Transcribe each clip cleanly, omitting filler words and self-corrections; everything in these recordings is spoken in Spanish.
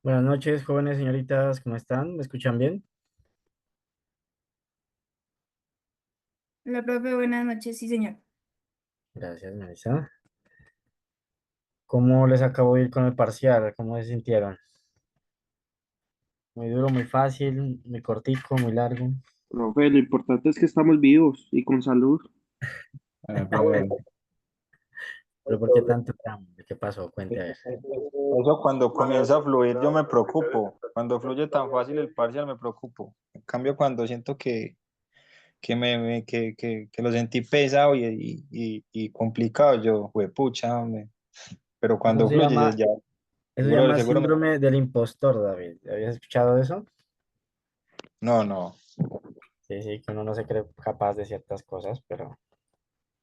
Buenas noches, jóvenes señoritas, ¿cómo están? ¿Me escuchan bien? Hola, profe, buenas noches, sí, señor. Gracias, Melissa. ¿Cómo les acabo de ir con el parcial? ¿Cómo se sintieron? Muy duro, muy fácil, muy cortico, muy largo. Profe, lo importante es que estamos vivos y con salud. Profe, ¿Pero por qué tanto drama? ¿Qué pasó? Cuente a ver. eso cuando comienza a fluir yo me preocupo. Cuando fluye tan fácil el parcial me preocupo. En cambio, cuando siento que lo sentí pesado y complicado, yo, pucha, hombre. Pero Eso cuando se fluye llama, ya, eso se seguro, llama seguro síndrome del impostor, David. ¿Habías escuchado de eso? no, no. Sí, sí, que uno no se cree capaz de ciertas cosas, pero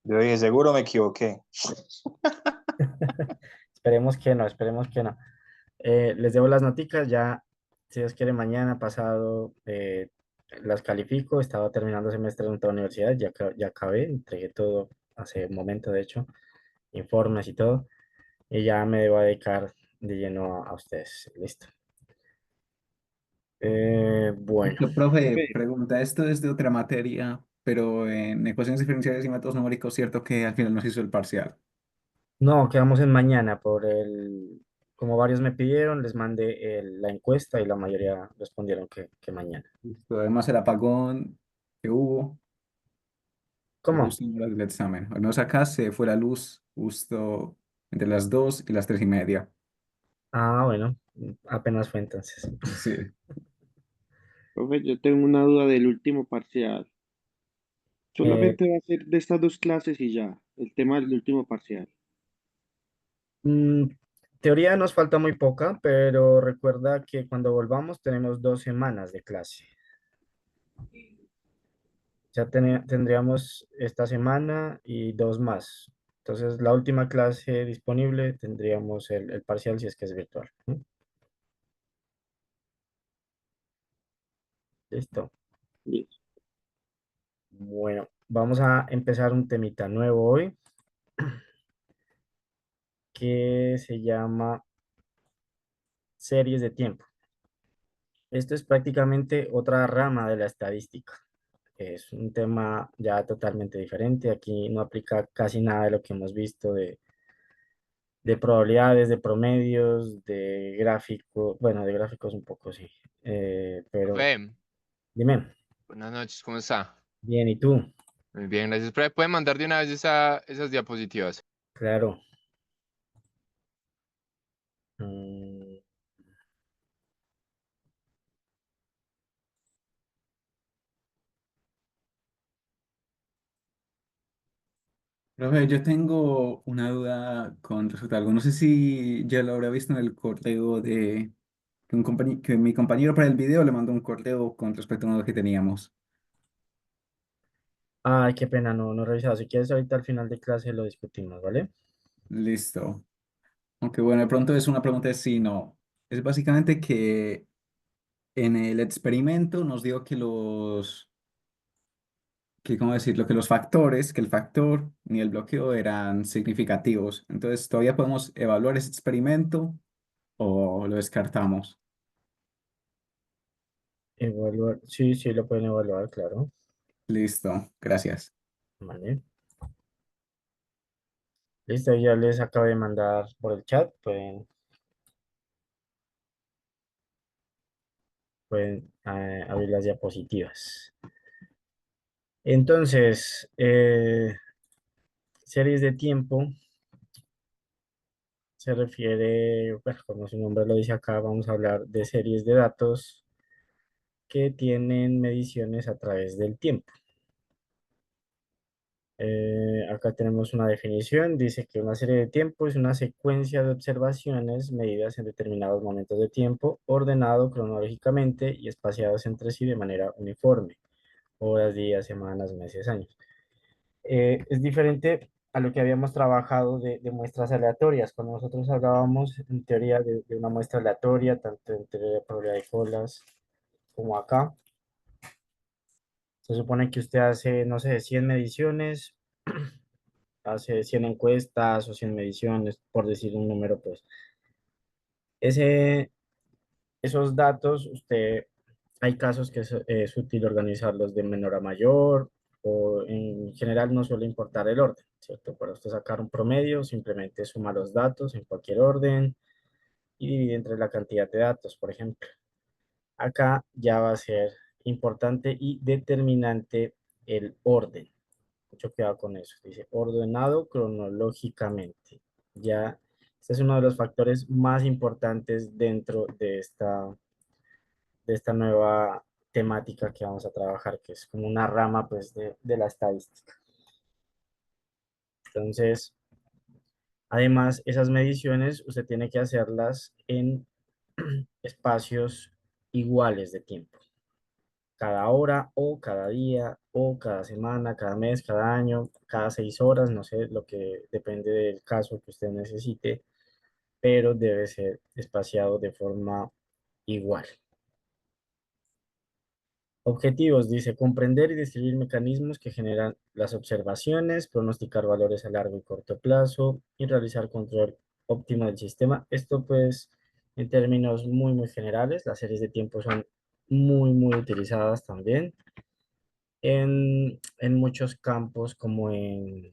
Yo dije, seguro me equivoqué. esperemos que no, esperemos que no. Les debo las noticas, ya, si Dios quiere, mañana pasado las califico. Estaba terminando semestre en otra universidad, ya acabé, entregué todo hace un momento, de hecho, informes y todo, y ya me debo dedicar de lleno a ustedes. Listo. Bueno, Listo, profe, Profe, pregunta, esto es de otra materia, pero en ecuaciones diferenciales y métodos numéricos, cierto que al final nos hizo el parcial. no, quedamos en mañana como varios me pidieron, les mandé la encuesta y la mayoría respondieron que mañana. Listo, además el apagón que hubo, fue ¿Cómo? justo en horas del examen. Al menos acá se fue la luz justo entre las 2 y las 3:30. Ah, bueno, apenas fue entonces. Sí. profe, yo tengo una duda del último parcial. Eh, Solamente va a ser de estas dos clases y ya, el tema del último parcial. Mm, Teoría nos falta muy poca, pero recuerda que cuando volvamos tenemos 2 semanas de clase. Ya tendríamos esta semana y dos más. Entonces, la última clase disponible tendríamos el parcial si es que es virtual. ¿Mm? Listo. Listo. Bueno, vamos a empezar un temita nuevo hoy que se llama series de tiempo. Esto es prácticamente otra rama de la estadística. Es un tema ya totalmente diferente. Aquí no aplica casi nada de lo que hemos visto de probabilidades, de promedios, de gráficos. Bueno, de gráficos un poco sí. Pero Profe, dime, buenas noches, ¿cómo está? bien, ¿y tú? Muy bien, gracias. Profe, ¿puede mandar de una vez esas diapositivas? Claro. Mm, Profe, yo tengo una duda con respecto a algo. No sé si ya lo habrá visto en el correo de que mi compañero para el video le mandó un correo con respecto a uno que teníamos. Ay, qué pena, no he revisado. Si quieres, ahorita al final de clase lo discutimos, ¿vale? Listo. Aunque bueno, de pronto es una pregunta de sí, no. Es básicamente que en el experimento nos dio ¿cómo decirlo? Que los factores, que el factor ni el bloqueo eran significativos. Entonces, ¿todavía podemos evaluar ese experimento o lo descartamos? Evaluar. Sí, sí, lo pueden evaluar, claro. Listo, gracias. Vale. Listo, ya les acabo de mandar por el chat. Pueden abrir las diapositivas. Entonces, series de tiempo se refiere, bueno, como su nombre lo dice acá, vamos a hablar de series de datos que tienen mediciones a través del tiempo. Acá tenemos una definición, dice que una serie de tiempo es una secuencia de observaciones medidas en determinados momentos de tiempo, ordenado cronológicamente y espaciados entre sí de manera uniforme, horas, días, semanas, meses, años. Es diferente a lo que habíamos trabajado de muestras aleatorias. Cuando nosotros hablábamos en teoría de una muestra aleatoria, tanto en teoría de probabilidad de colas como acá, se supone que usted hace, no sé, 100 mediciones, hace 100 encuestas o 100 mediciones, por decir un número, pues. Ese, Esos datos, hay casos que es útil organizarlos de menor a mayor, o en general no suele importar el orden, ¿cierto? Para usted sacar un promedio, simplemente suma los datos en cualquier orden y divide entre la cantidad de datos, por ejemplo. Acá ya va a ser importante y determinante el orden. Mucho cuidado con eso. Dice ordenado cronológicamente. Ya, este es uno de los factores más importantes dentro de esta nueva temática que vamos a trabajar, que es como una rama pues de la estadística. Entonces, además, esas mediciones usted tiene que hacerlas en espacios iguales de tiempo. Cada hora o cada día o cada semana, cada mes, cada año, cada 6 horas, no sé, lo que depende del caso que usted necesite, pero debe ser espaciado de forma igual. Objetivos, dice, comprender y describir mecanismos que generan las observaciones, pronosticar valores a largo y corto plazo y realizar control óptimo del sistema. Esto pues en términos muy generales, las series de tiempo son muy utilizadas también en muchos campos como en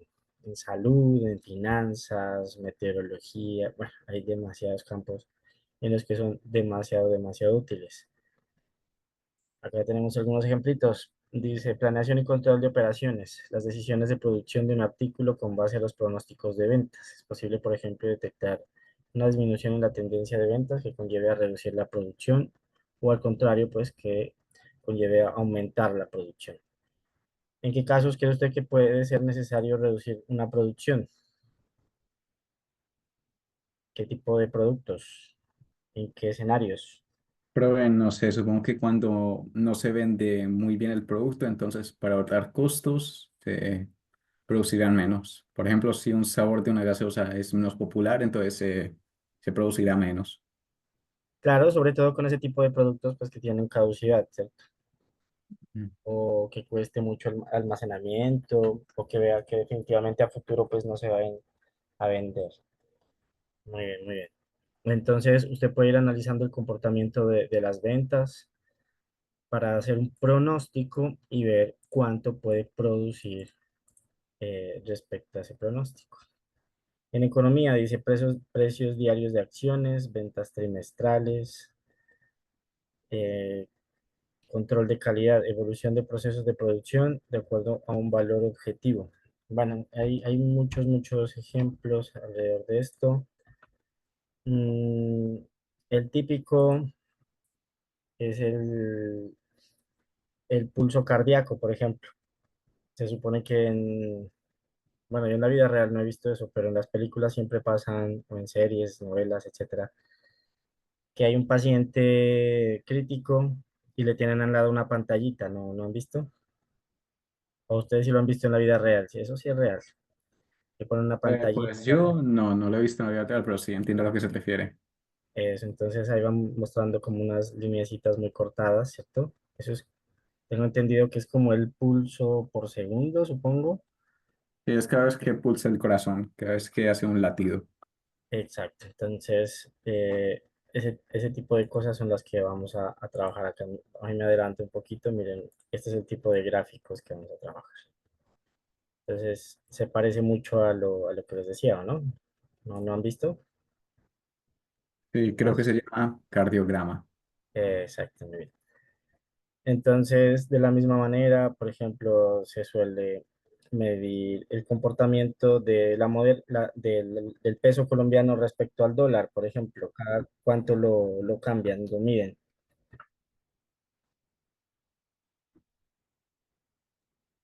salud, en finanzas, meteorología. Bueno, hay demasiados campos en los que son demasiado útiles. Acá tenemos algunos ejemplitos. Dice, planeación y control de operaciones. Las decisiones de producción de un artículo con base a los pronósticos de ventas. Es posible, por ejemplo, detectar una disminución en la tendencia de ventas que conlleve a reducir la producción o al contrario, pues que conlleve a aumentar la producción. ¿En qué casos cree usted que puede ser necesario reducir una producción? ¿Qué tipo de productos? ¿En qué escenarios? Pero no sé, supongo que cuando no se vende muy bien el producto, entonces para ahorrar costos se producirán menos. Por ejemplo, si un sabor de una gaseosa es menos popular, entonces se producirá menos. Claro, sobre todo con ese tipo de productos pues que tienen caducidad, ¿cierto? Mm. O que cueste mucho el almacenamiento, o que vea que definitivamente a futuro pues no se va a vender. Muy bien. Entonces, usted puede ir analizando el comportamiento de las ventas para hacer un pronóstico y ver cuánto puede producir respecto a ese pronóstico. En economía dice precios diarios de acciones, ventas trimestrales, eh, control de calidad, evolución de procesos de producción de acuerdo a un valor objetivo. Bueno, hay muchos ejemplos alrededor de esto. Mm, el típico es el pulso cardíaco, por ejemplo. Se supone que bueno, yo en la vida real no he visto eso, pero en las películas siempre pasan, o en series, novelas, etcétera, que hay un paciente crítico y le tienen al lado una pantallita, ¿no han visto? O ustedes sí lo han visto en la vida real, sí, eso sí es real. Le ponen una Pues pantallita, yo no lo he visto en la vida real, pero sí entiendo a lo que se refiere. eso, entonces ahí van mostrando como unas lineecitas muy cortadas, ¿cierto? Eso es, tengo entendido que es como el pulso por segundo, supongo. Y es cada vez que pulsa el corazón, cada vez que hace un latido. Exacto, entonces ese tipo de cosas son las que vamos a trabajar acá. Ahí me adelanto un poquito, miren, este es el tipo de gráficos que vamos a trabajar. Entonces se parece mucho a lo que les decía, ¿no? ¿No han visto? Sí, creo que se llama cardiograma. Exacto, muy bien. Entonces, de la misma manera, por ejemplo, se suele medir el comportamiento de del peso colombiano respecto al dólar, por ejemplo, cada cuánto lo cambian, lo miden.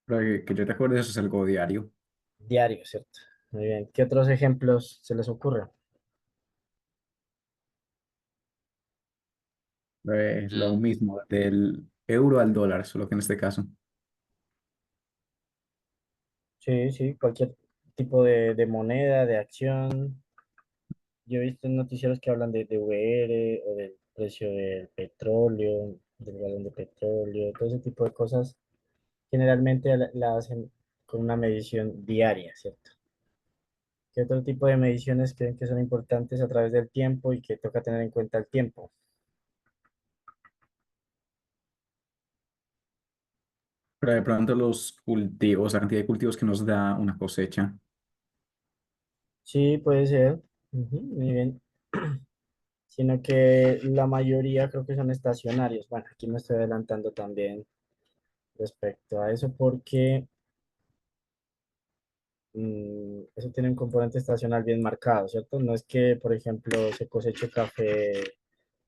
Pero que yo recuerde, eso es algo diario. Diario, ¿cierto? Muy bien. ¿Qué otros ejemplos se les ocurren? Lo Mm, mismo, del euro al dólar, solo que en este caso. Sí, cualquier tipo de moneda, de acción. Yo he visto en noticieros que hablan de VR o del precio del petróleo, del galón de petróleo, todo ese tipo de cosas. Generalmente la hacen con una medición diaria, ¿cierto? ¿Qué otro tipo de mediciones creen que son importantes a través del tiempo y que toca tener en cuenta el tiempo? Pero de pronto los cultivos, la cantidad de cultivos que nos da una cosecha. Sí, puede ser. Ujú, muy bien. Sino que la mayoría creo que son estacionarios. Bueno, aquí me estoy adelantando también respecto a eso porque eso tiene un componente estacional bien marcado, ¿cierto? No es que, por ejemplo, se coseche café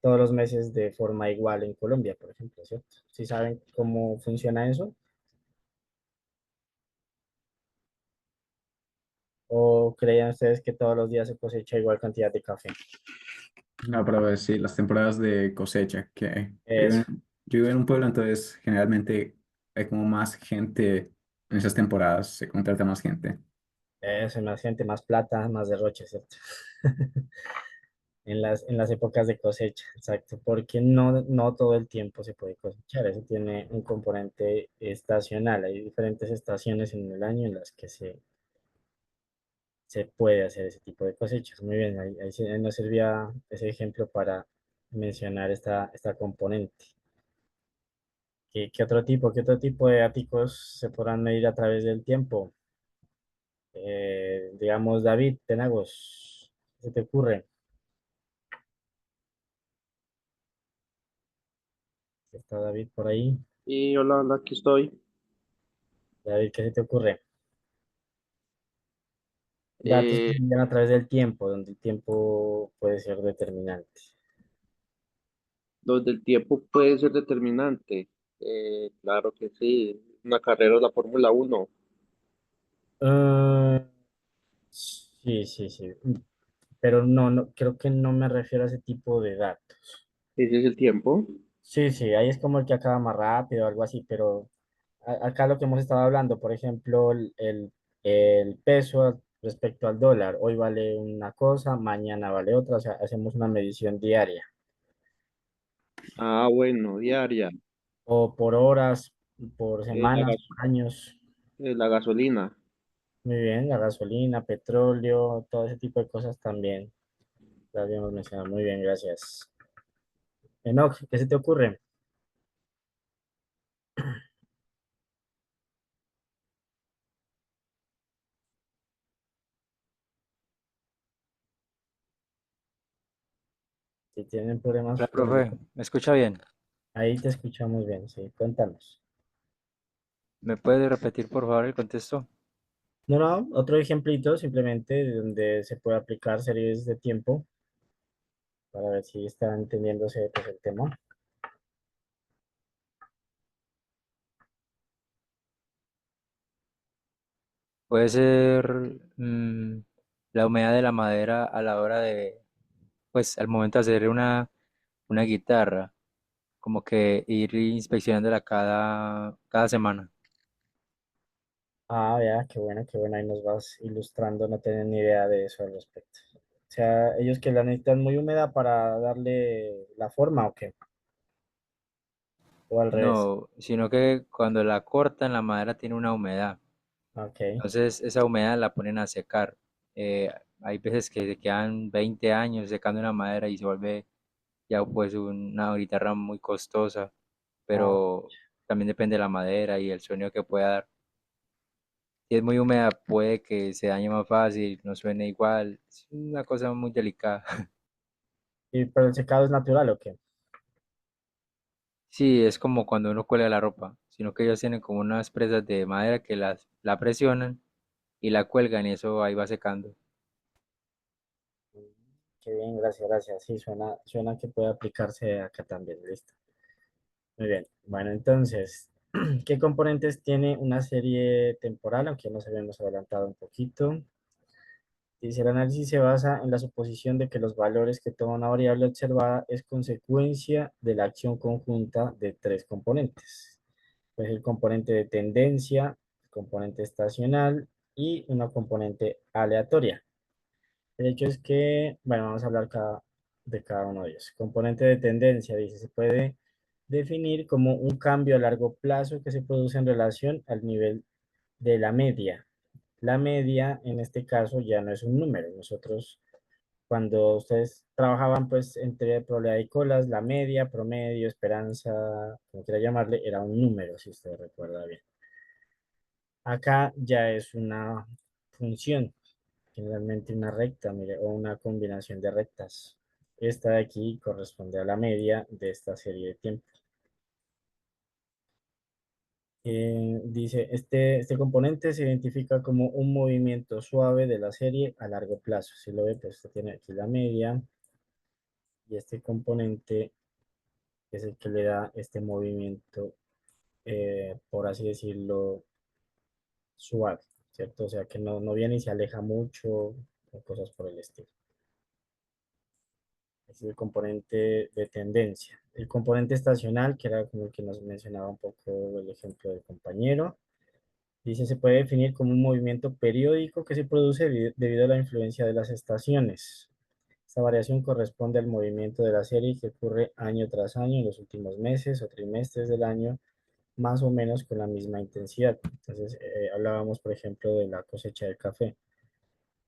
todos los meses de forma igual en Colombia, por ejemplo, ¿cierto? ¿Sí saben cómo funciona eso? ¿O creían ustedes que todos los días se cosecha igual cantidad de café? No, pero ver sí, las temporadas de cosecha, que Eso, yo vivo en un pueblo, entonces generalmente hay como más gente en esas temporadas, se contrata más gente. eso, más gente, más plata, más derroche, ¿cierto? En las épocas de cosecha, exacto, porque no todo el tiempo se puede cosechar, eso tiene un componente estacional, hay diferentes estaciones en el año en las que se puede hacer ese tipo de cosechas. Muy bien, ahí nos servía ese ejemplo para mencionar esta componente. ¿Qué otro tipo de áticos se podrán medir a través del tiempo? Digamos, David, Penagos, ¿qué se te ocurre? ¿Está David por ahí? Y hola, hola, aquí estoy. David, ¿qué se te ocurre? Datos que Eh, se miden a través del tiempo, donde el tiempo puede ser determinante. donde el tiempo puede ser determinante. Claro que sí. Una carrera de la Fórmula 1. Ah, sí, sí, sí. Pero no, creo que no me refiero a ese tipo de datos. Ese es el tiempo. Sí, sí, ahí es como el que acaba más rápido o algo así, pero acá lo que hemos estado hablando, por ejemplo, el peso respecto al dólar, hoy vale una cosa, mañana vale otra, o sea, hacemos una medición diaria, Ah, bueno, diaria. o por horas, por Eh, la, semanas, gas- por años. la gasolina. Muy bien, la gasolina, petróleo, todo ese tipo de cosas también las habíamos mencionado. Muy bien, gracias. Enoch, ¿qué se te ocurre? Si tienen problemas Hola, con profe, ¿me escucha bien? ahí te escuchamos bien, sí, cuéntanos. ¿Me puede repetir por favor el contexto? No, otro ejemplito simplemente de donde se puede aplicar series de tiempo para ver si está entendiéndose pues, el tema. Puede ser la humedad de la madera a la hora de, pues al momento de hacer una guitarra, como que ir inspeccionándola cada semana. Ah, ya, qué bueno, ahí nos vas ilustrando, no tienen ni idea de eso al respecto. O sea, ellos que la necesitan muy húmeda para darle la forma o qué, o al revés. No, sino que cuando la cortan la madera tiene una humedad. Ok. Entonces esa humedad la ponen a secar. Hay veces que se quedan 20 años secando una madera y se vuelve ya pues una guitarra muy costosa, Ah, pero también depende de la madera y el sonido que pueda dar. Si es muy húmeda puede que se dañe más fácil, no suene igual, es una cosa muy delicada. pero el secado es natural o qué? Sí, es como cuando uno cuelga la ropa, sino que ellos tienen como unas presas de madera que la presionan y la cuelgan y eso ahí va secando. Qué bien, gracias, gracias. Sí, suena que puede aplicarse acá también, listo. Muy bien. Bueno, entonces, ¿qué componentes tiene una serie temporal? Aunque nos habíamos adelantado un poquito. Dice, el análisis se basa en la suposición de que los valores que toma una variable observada es consecuencia de la acción conjunta de tres componentes. Pues el componente de tendencia, el componente estacional y una componente aleatoria. El hecho es que, bueno, vamos a hablar de cada uno de ellos. Componente de tendencia, dice, se puede definir como un cambio a largo plazo que se produce en relación al nivel de la media. La media, en este caso, ya no es un número. Nosotros Cuando ustedes trabajaban pues entre probabilidad y colas, la media, promedio, esperanza, como quiera llamarle, era un número, si usted recuerda bien. Acá ya es una función, generalmente una recta, mire, o una combinación de rectas. Esta de aquí corresponde a la media de esta serie de tiempo. Dice, este componente se identifica como un movimiento suave de la serie a largo plazo. Si lo ve, pues usted tiene aquí la media y este componente es el que le da este movimiento, por así decirlo, suave, ¿cierto? O sea, que no viene y se aleja mucho o cosas por el estilo. Es el componente de tendencia. El componente estacional, que era como el que nos mencionaba un poco el ejemplo del compañero, dice, se puede definir como un movimiento periódico que se produce debido a la influencia de las estaciones. Esta variación corresponde al movimiento de la serie que ocurre año tras año en los últimos meses o trimestres del año, más o menos con la misma intensidad. Entonces, hablábamos, por ejemplo, de la cosecha del café.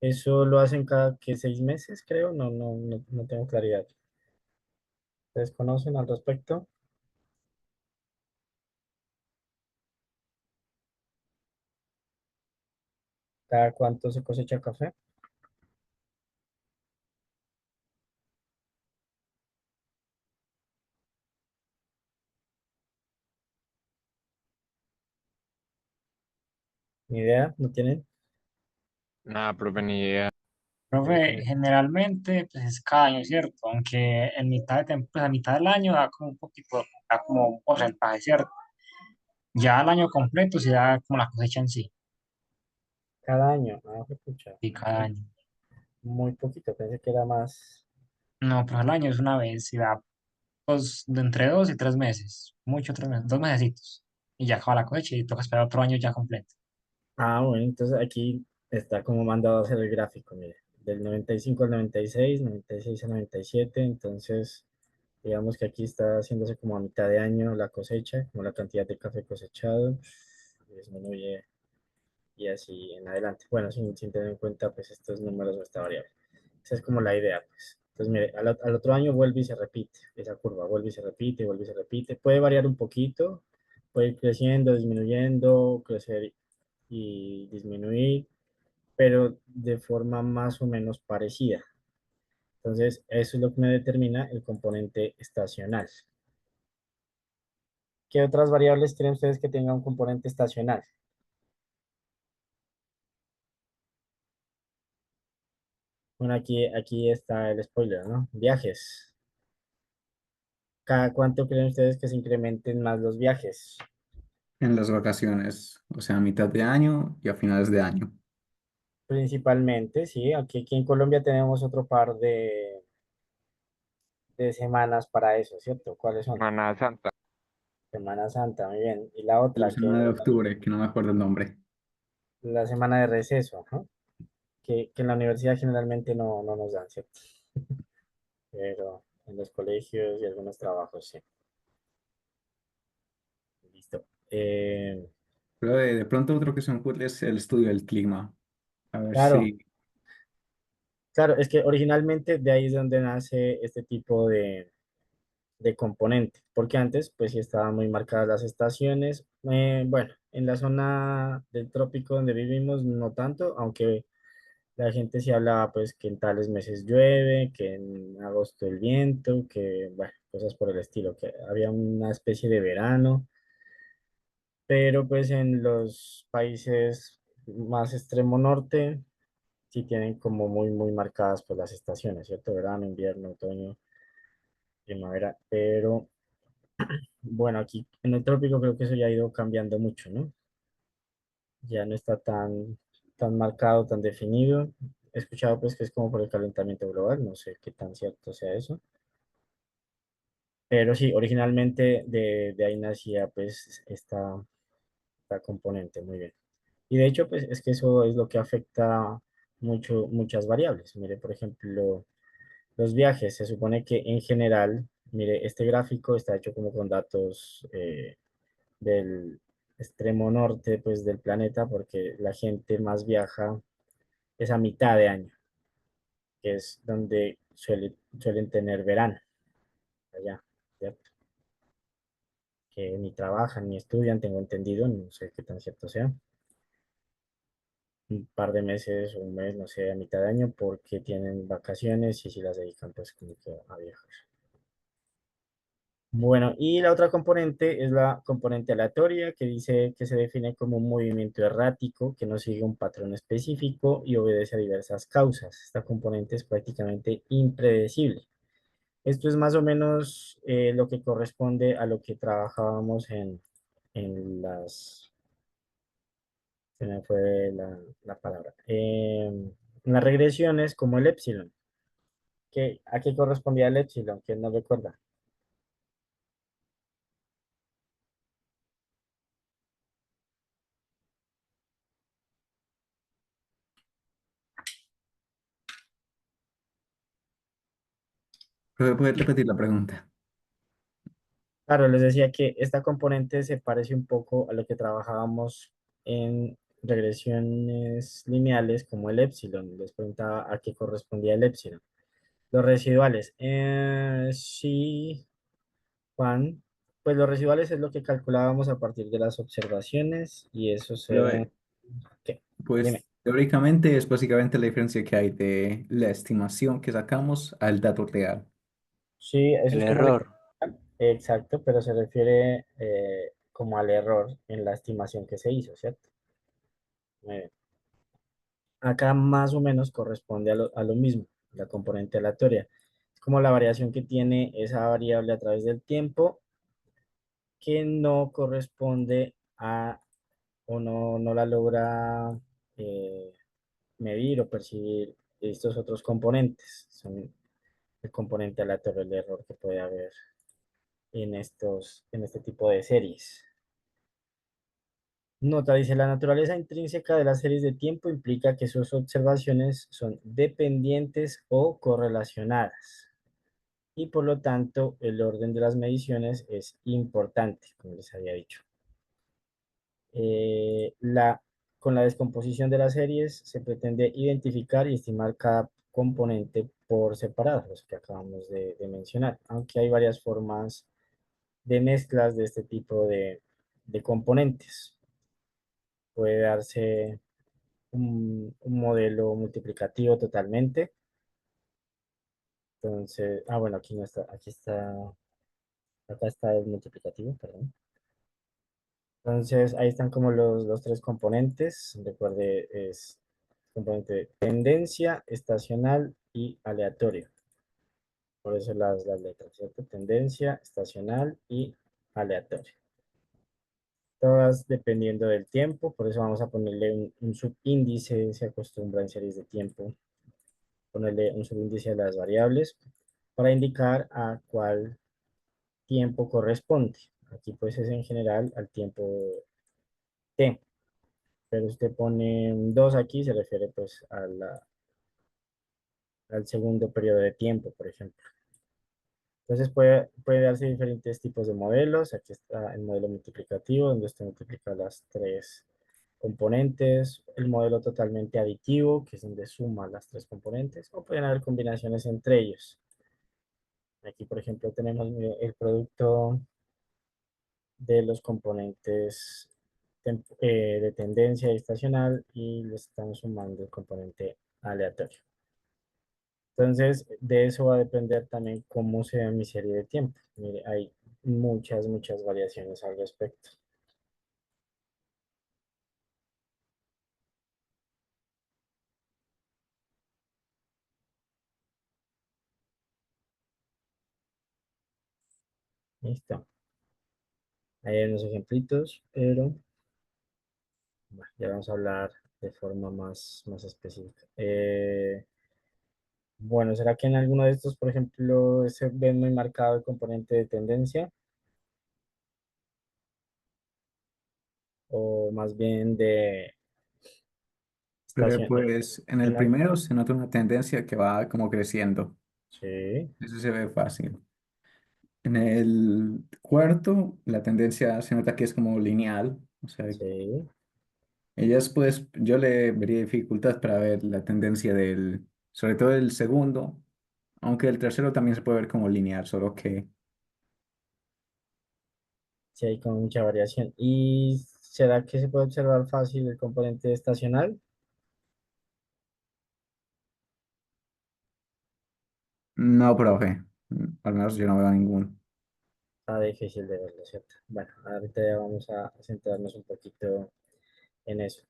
Eso lo hacen cada que 6 meses, creo. No tengo claridad. ¿Ustedes conocen al respecto? ¿Cada cuánto se cosecha café? Ni idea, ¿no tienen? Nada, profe, ni idea. Profe, generalmente pues es cada año, ¿cierto? Aunque en mitad pues, a mitad del año da como un poquito, da como un porcentaje, ¿cierto? Ya el año completo se da como la cosecha en sí, Cada año. Ah, qué pucha. y cada año. Muy poquito, pensé que era más. No, pero al año es una vez, y da pues de entre 2 y 3 meses, mucho 3 meses, 2 mesecitos. Y ya acaba la cosecha y toca esperar otro año ya completo. Ah, bueno, entonces aquí está como mandado a hacer el gráfico, mire, del 95 al 96, 96 al 97, entonces digamos que aquí está haciéndose como a mitad de año la cosecha, como la cantidad de café cosechado, disminuye y así en adelante. Bueno, sin tener en cuenta pues estos números o esta variable. Esa es como la idea, pues. Entonces, mire, al otro año vuelve y se repite, esa curva vuelve y se repite, vuelve y se repite. Puede variar un poquito, puede ir creciendo, disminuyendo, crecer y disminuir, pero de forma más o menos parecida. Entonces, eso es lo que me determina el componente estacional. ¿Qué otras variables creen ustedes que tengan un componente estacional? Bueno, aquí está el spoiler, ¿no? Viajes. ¿Cada cuánto creen ustedes que se incrementen más los viajes? En las vacaciones, o sea, a mitad de año y a finales de año. Principalmente, sí. Aquí en Colombia tenemos otro par de semanas para eso, ¿cierto? ¿Cuáles son? Semana Santa. Semana Santa, muy bien. Y la La otra, semana de octubre, que no me acuerdo el nombre. la semana de receso, ¿no? Que en la universidad generalmente no nos dan, ¿cierto? Pero en los colegios y algunos trabajos, sí. Listo. Pero de pronto otro que se me ocurre es el estudio del clima. A ver Claro, si claro, es que originalmente de ahí es donde nace este tipo de componente, porque antes pues sí estaban muy marcadas las estaciones. Bueno, en la zona del trópico donde vivimos no tanto, aunque la gente sí hablaba pues que en tales meses llueve, que en agosto el viento, que bueno, cosas por el estilo, que había una especie de verano, pero pues en los países más extremo norte sí tienen como muy marcadas pues las estaciones, ¿cierto? Verano, invierno, otoño, primavera, pero bueno, aquí en el trópico creo que eso ya ha ido cambiando mucho, ¿no? Ya no está tan marcado, tan definido. He escuchado pues que es como por el calentamiento global, no sé qué tan cierto sea eso. Pero sí, originalmente de ahí nacía pues esta componente, muy bien. Y de hecho pues es que eso es lo que afecta muchas variables. Mire, por ejemplo, los viajes, se supone que en general, mire, este gráfico está hecho como con datos del extremo norte pues del planeta porque la gente más viaja es a mitad de año, ¿ok? que es donde suelen tener verano, allá, ¿cierto? Que ni trabajan ni estudian, tengo entendido, no sé qué tan cierto sea. Un par de meses o un mes, no sé, a mitad de año, porque tienen vacaciones y si las dedican pues como que a viajar. Bueno, y la otra componente es la componente aleatoria, que dice que se define como un movimiento errático que no sigue un patrón específico y obedece a diversas causas. Esta componente es prácticamente impredecible. Esto es más o menos lo que corresponde a lo que trabajábamos en se me fue la palabra, en las regresiones como el epsilon. ¿A qué correspondía el epsilon? ¿Quién no recuerda? Profe, ¿puede repetir la pregunta? Claro, les decía que esta componente se parece un poco a lo que trabajábamos en regresiones lineales como el epsilon. Les preguntaba a qué correspondía el epsilon. Los residuales. Sí, Juan. Pues los residuales es lo que calculábamos a partir de las observaciones y esos eran... Profe, ¿Qué? Dime. pues teóricamente es básicamente la diferencia que hay de la estimación que sacamos al dato real. Sí, eso El es como le... error. Exacto, pero se refiere como al error en la estimación que se hizo, ¿cierto? Muy bien. Acá más o menos corresponde a lo mismo, la componente aleatoria. Es como la variación que tiene esa variable a través del tiempo que no corresponde a o no la logra eh, medir o percibir estos otros componentes. Son el componente aleatorio, el error que puede haber en este tipo de series. Nota, dice, la naturaleza intrínseca de las series de tiempo implica que sus observaciones son dependientes o correlacionadas y por lo tanto el orden de las mediciones es importante, como les había dicho. Eh, la, con la descomposición de las series se pretende identificar y estimar cada componente por separado, los que acabamos de mencionar, aunque hay varias formas de mezclas de este tipo de componentes. Puede darse un modelo multiplicativo totalmente. Entonces, bueno, aquí no está, acá está el multiplicativo, perdón. Entonces, ahí están como los tres componentes. Recuerde, es componente de tendencia, estacional y aleatorio. Por eso las letras, ¿cierto? Tendencia, estacional y aleatorio. Todas dependiendo del tiempo, por eso vamos a ponerle un subíndice, se acostumbra en series de tiempo, ponerle un subíndice a las variables para indicar a cuál tiempo corresponde. Aquí pues es en general al tiempo t, pero usted pone un 2 aquí, se refiere pues al segundo periodo de tiempo, por ejemplo. Entonces puede darse diferentes tipos de modelos. Aquí está el modelo multiplicativo, donde usted multiplica las tres componentes, el modelo totalmente aditivo, que es donde suma las tres componentes, o pueden haber combinaciones entre ellos. Aquí, por ejemplo, tenemos el producto de los componentes de tendencia estacional y le estamos sumando el componente aleatorio. Entonces, de eso va a depender también cómo sea mi serie de tiempo. Mire, hay muchas variaciones al respecto. Listo. Ahí hay unos ejemplitos, pero bueno, ya vamos a hablar de forma más específica. Bueno, ¿será que en alguno de estos, por ejemplo, se ve muy marcado el componente de tendencia? O más bien de Pero estación. pues en el primero se nota una tendencia que va como creciendo. Sí, Eso se ve fácil. En el cuarto, la tendencia se nota que es como lineal. O sea, sí. ellas pues yo le vería dificultad para ver la tendencia del Sobre todo el segundo, aunque el tercero también se puede ver como lineal, solo que Sí hay como mucha variación. ¿Y será que se puede observar fácil el componente estacional? no, profe. Al menos yo no veo ninguno. Está difícil de verlo, ¿cierto? Bueno, ahorita ya vamos a centrarnos un poquito en eso.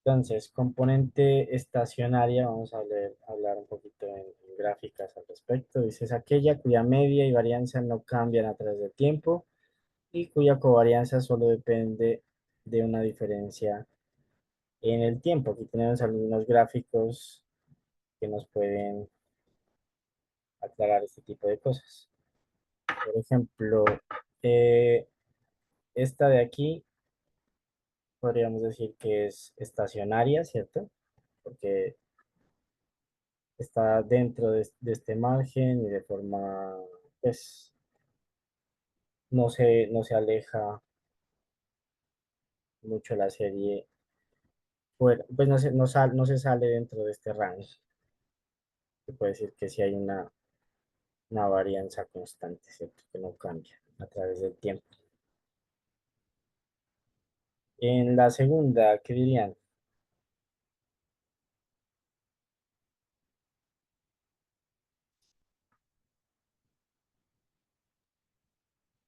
Entonces, componente estacionaria, vamos a hablar un poquito en gráficas al respecto. Dice, es aquella cuya media y varianza no cambian a través del tiempo y cuya covarianza solo depende de una diferencia en el tiempo. Aquí tenemos algunos gráficos que nos pueden aclarar este tipo de cosas. Por ejemplo, eh, esta de aquí podríamos decir que es estacionaria, ¿cierto? Porque está dentro de este margen y de forma, pues, no se aleja mucho la serie fuera, pues no se sale dentro de este rango. Se puede decir que sí hay una varianza constante, ¿cierto? Que no cambia a través del tiempo. En la segunda, ¿qué dirían?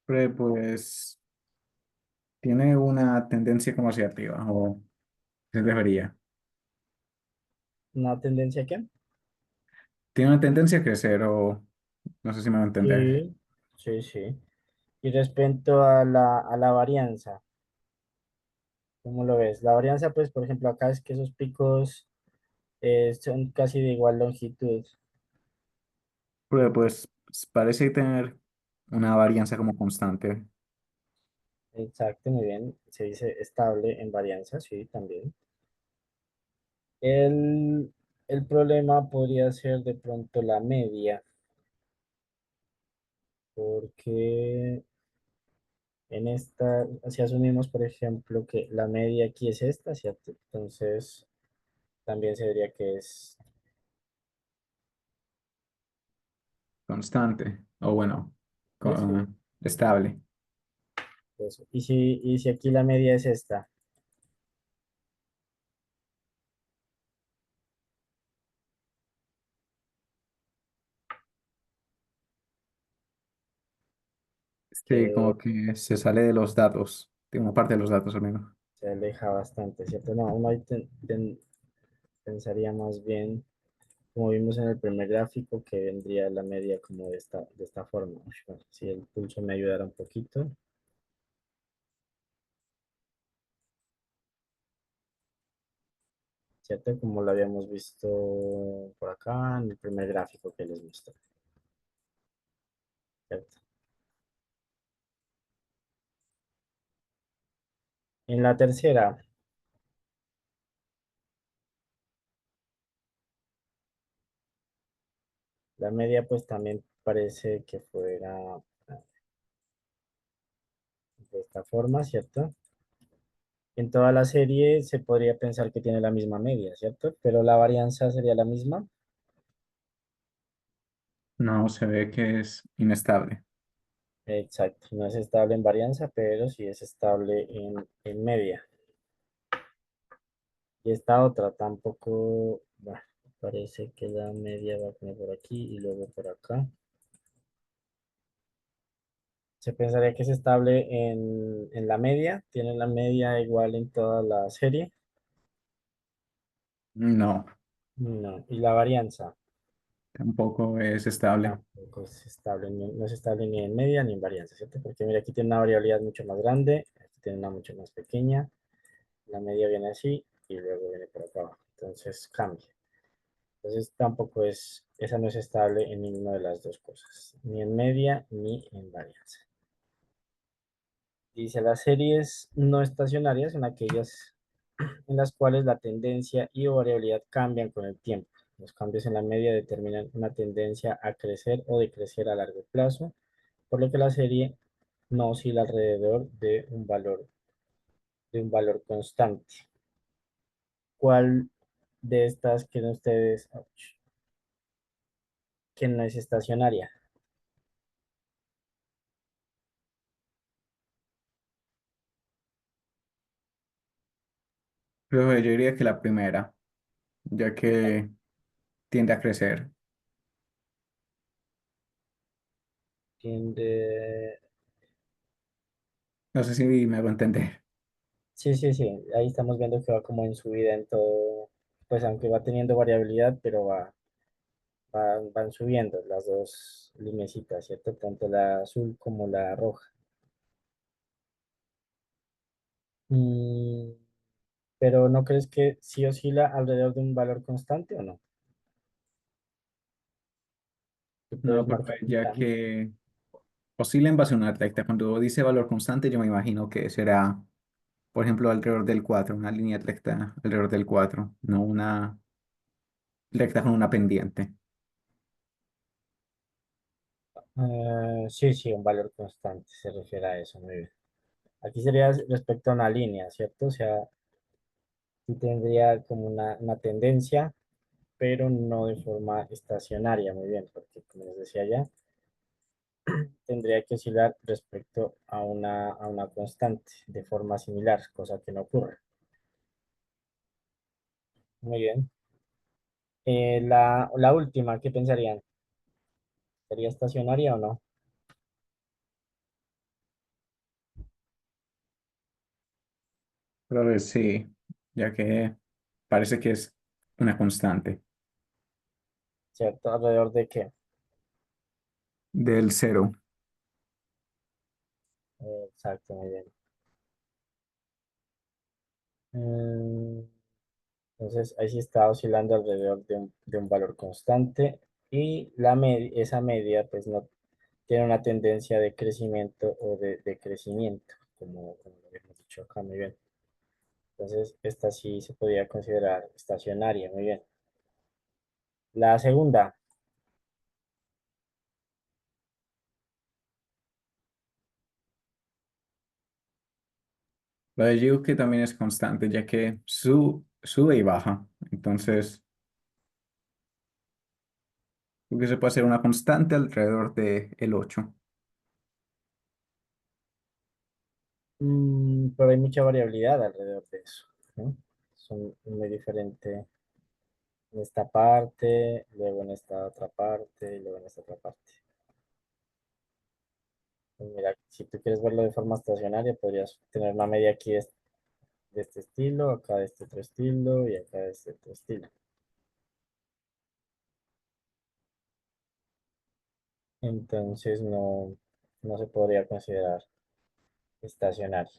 Pues tiene una tendencia como hacia arriba, o se debería. ¿Una tendencia qué? Tiene una tendencia a crecer, o no sé si me va a entender. Sí, sí, sí. Y respecto a la varianza, ¿cómo lo ves? La varianza, pues, por ejemplo, acá es que esos picos son casi de igual longitud. Pues parece tener una varianza como constante. Exacto, muy bien. Se dice estable en varianza, sí, también. El, el problema podría ser de pronto la media, porque en esta, si asumimos, por ejemplo, que la media aquí es esta, ¿cierto? Entonces, también se diría que es Constante, o bueno, eso. estable. Eso. Y si aquí la media es esta, Sí, que como que se sale de los datos, de una parte de los datos al menos. se aleja bastante, ¿cierto? No, uno ahí pensaría más bien, como vimos en el primer gráfico, que vendría la media como de esta forma. Ush, bueno, si el pulso me ayudara un poquito, ¿cierto? Como lo habíamos visto por acá en el primer gráfico que les mostré, ¿cierto? En la tercera, la media pues también parece que fuera de esta forma, ¿cierto? En toda la serie se podría pensar que tiene la misma media, ¿cierto? Pero la varianza sería la misma. No, se ve que es inestable. Exacto, no es estable en varianza, pero sí es estable en media. Y esta otra tampoco, bueno, parece que la media va a poner por aquí y luego por acá. Se pensaría que es estable en la media, tiene la media igual en toda la serie. No, No, y la varianza tampoco es estable. tampoco es estable, no es estable ni en media ni en varianza, ¿cierto? Porque mira, aquí tiene una variabilidad mucho más grande, aquí tiene una mucho más pequeña, la media viene así y luego viene por acá abajo, entonces cambia. Entonces tampoco esa no es estable en ninguna de las dos cosas, ni en media ni en varianza. Dice, las series no estacionarias son aquellas en las cuales la tendencia y o variabilidad cambian con el tiempo. Los cambios en la media determinan una tendencia a crecer o decrecer a largo plazo, por lo que la serie no oscila alrededor de un valor constante. ¿Cuál de estas creen ustedes? Ouch. que no es estacionaria? Profe, yo diría que la primera, ya que tiende a crecer. Tiende... No sé si me hago entender. Sí, sí, sí, ahí estamos viendo que va como en subida en todo, pues aunque va teniendo variabilidad, pero van subiendo las dos lineecitas, ¿cierto? Tanto la azul como la roja. Mm, pero ¿no crees que sí oscila alrededor de un valor constante o no? Tú No, puedes profe, marcar. ya que oscila en base a una recta. Cuando dice valor constante, yo me imagino que será, por ejemplo, alrededor del 4, una línea recta alrededor del 4, no una recta con una pendiente. Sí, sí, un valor constante se refiere a eso, muy bien. Aquí sería respecto a una línea, ¿cierto? O sea, sí tendría como una tendencia, pero no de forma estacionaria, muy bien, porque como les decía ya, tendría que oscilar respecto a una constante de forma similar, cosa que no ocurre. Muy bien. La última, ¿qué pensarían? ¿Sería estacionaria o no? Pero sí, ya que parece que es una constante ¿Cierto? ¿Alrededor de qué? del cero. Exacto, muy bien. Mm, Entonces, ahí sí está oscilando alrededor de un valor constante y esa media pues no tiene una tendencia de crecimiento o de decrecimiento, como lo habíamos dicho acá, muy bien. Entonces, esta sí se podría considerar estacionaria, muy bien. La segunda, Lo de Yu que también es constante, ya que sube y baja. Entonces, creo que se puede hacer una constante alrededor de el 8. pero hay mucha variabilidad alrededor de eso, ¿no? Son muy diferentes en esta parte, luego en esta otra parte, y luego en esta otra parte. Pues mira, si tú quieres verlo de forma estacionaria, podrías tener una media aquí de este estilo, acá de este otro estilo y acá de este otro estilo. Entonces no se podría considerar estacionaria.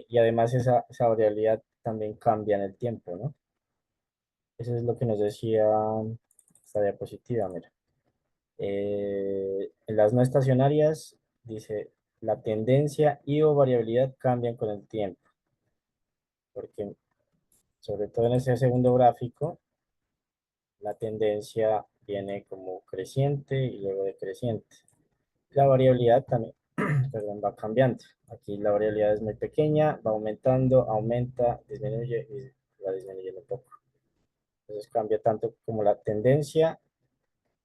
Y además esa variabilidad también cambia en el tiempo, ¿no? Eso es lo que nos decía esta diapositiva, mira. En las no estacionarias, dice, la tendencia y o variabilidad cambian con el tiempo, porque sobre todo en ese segundo gráfico, la tendencia viene como creciente y luego decreciente. La variabilidad también, perdón, va cambiando. Aquí la variabilidad es muy pequeña, va aumentando, aumenta, disminuye y va disminuyendo un poco. Entonces cambia tanto como la tendencia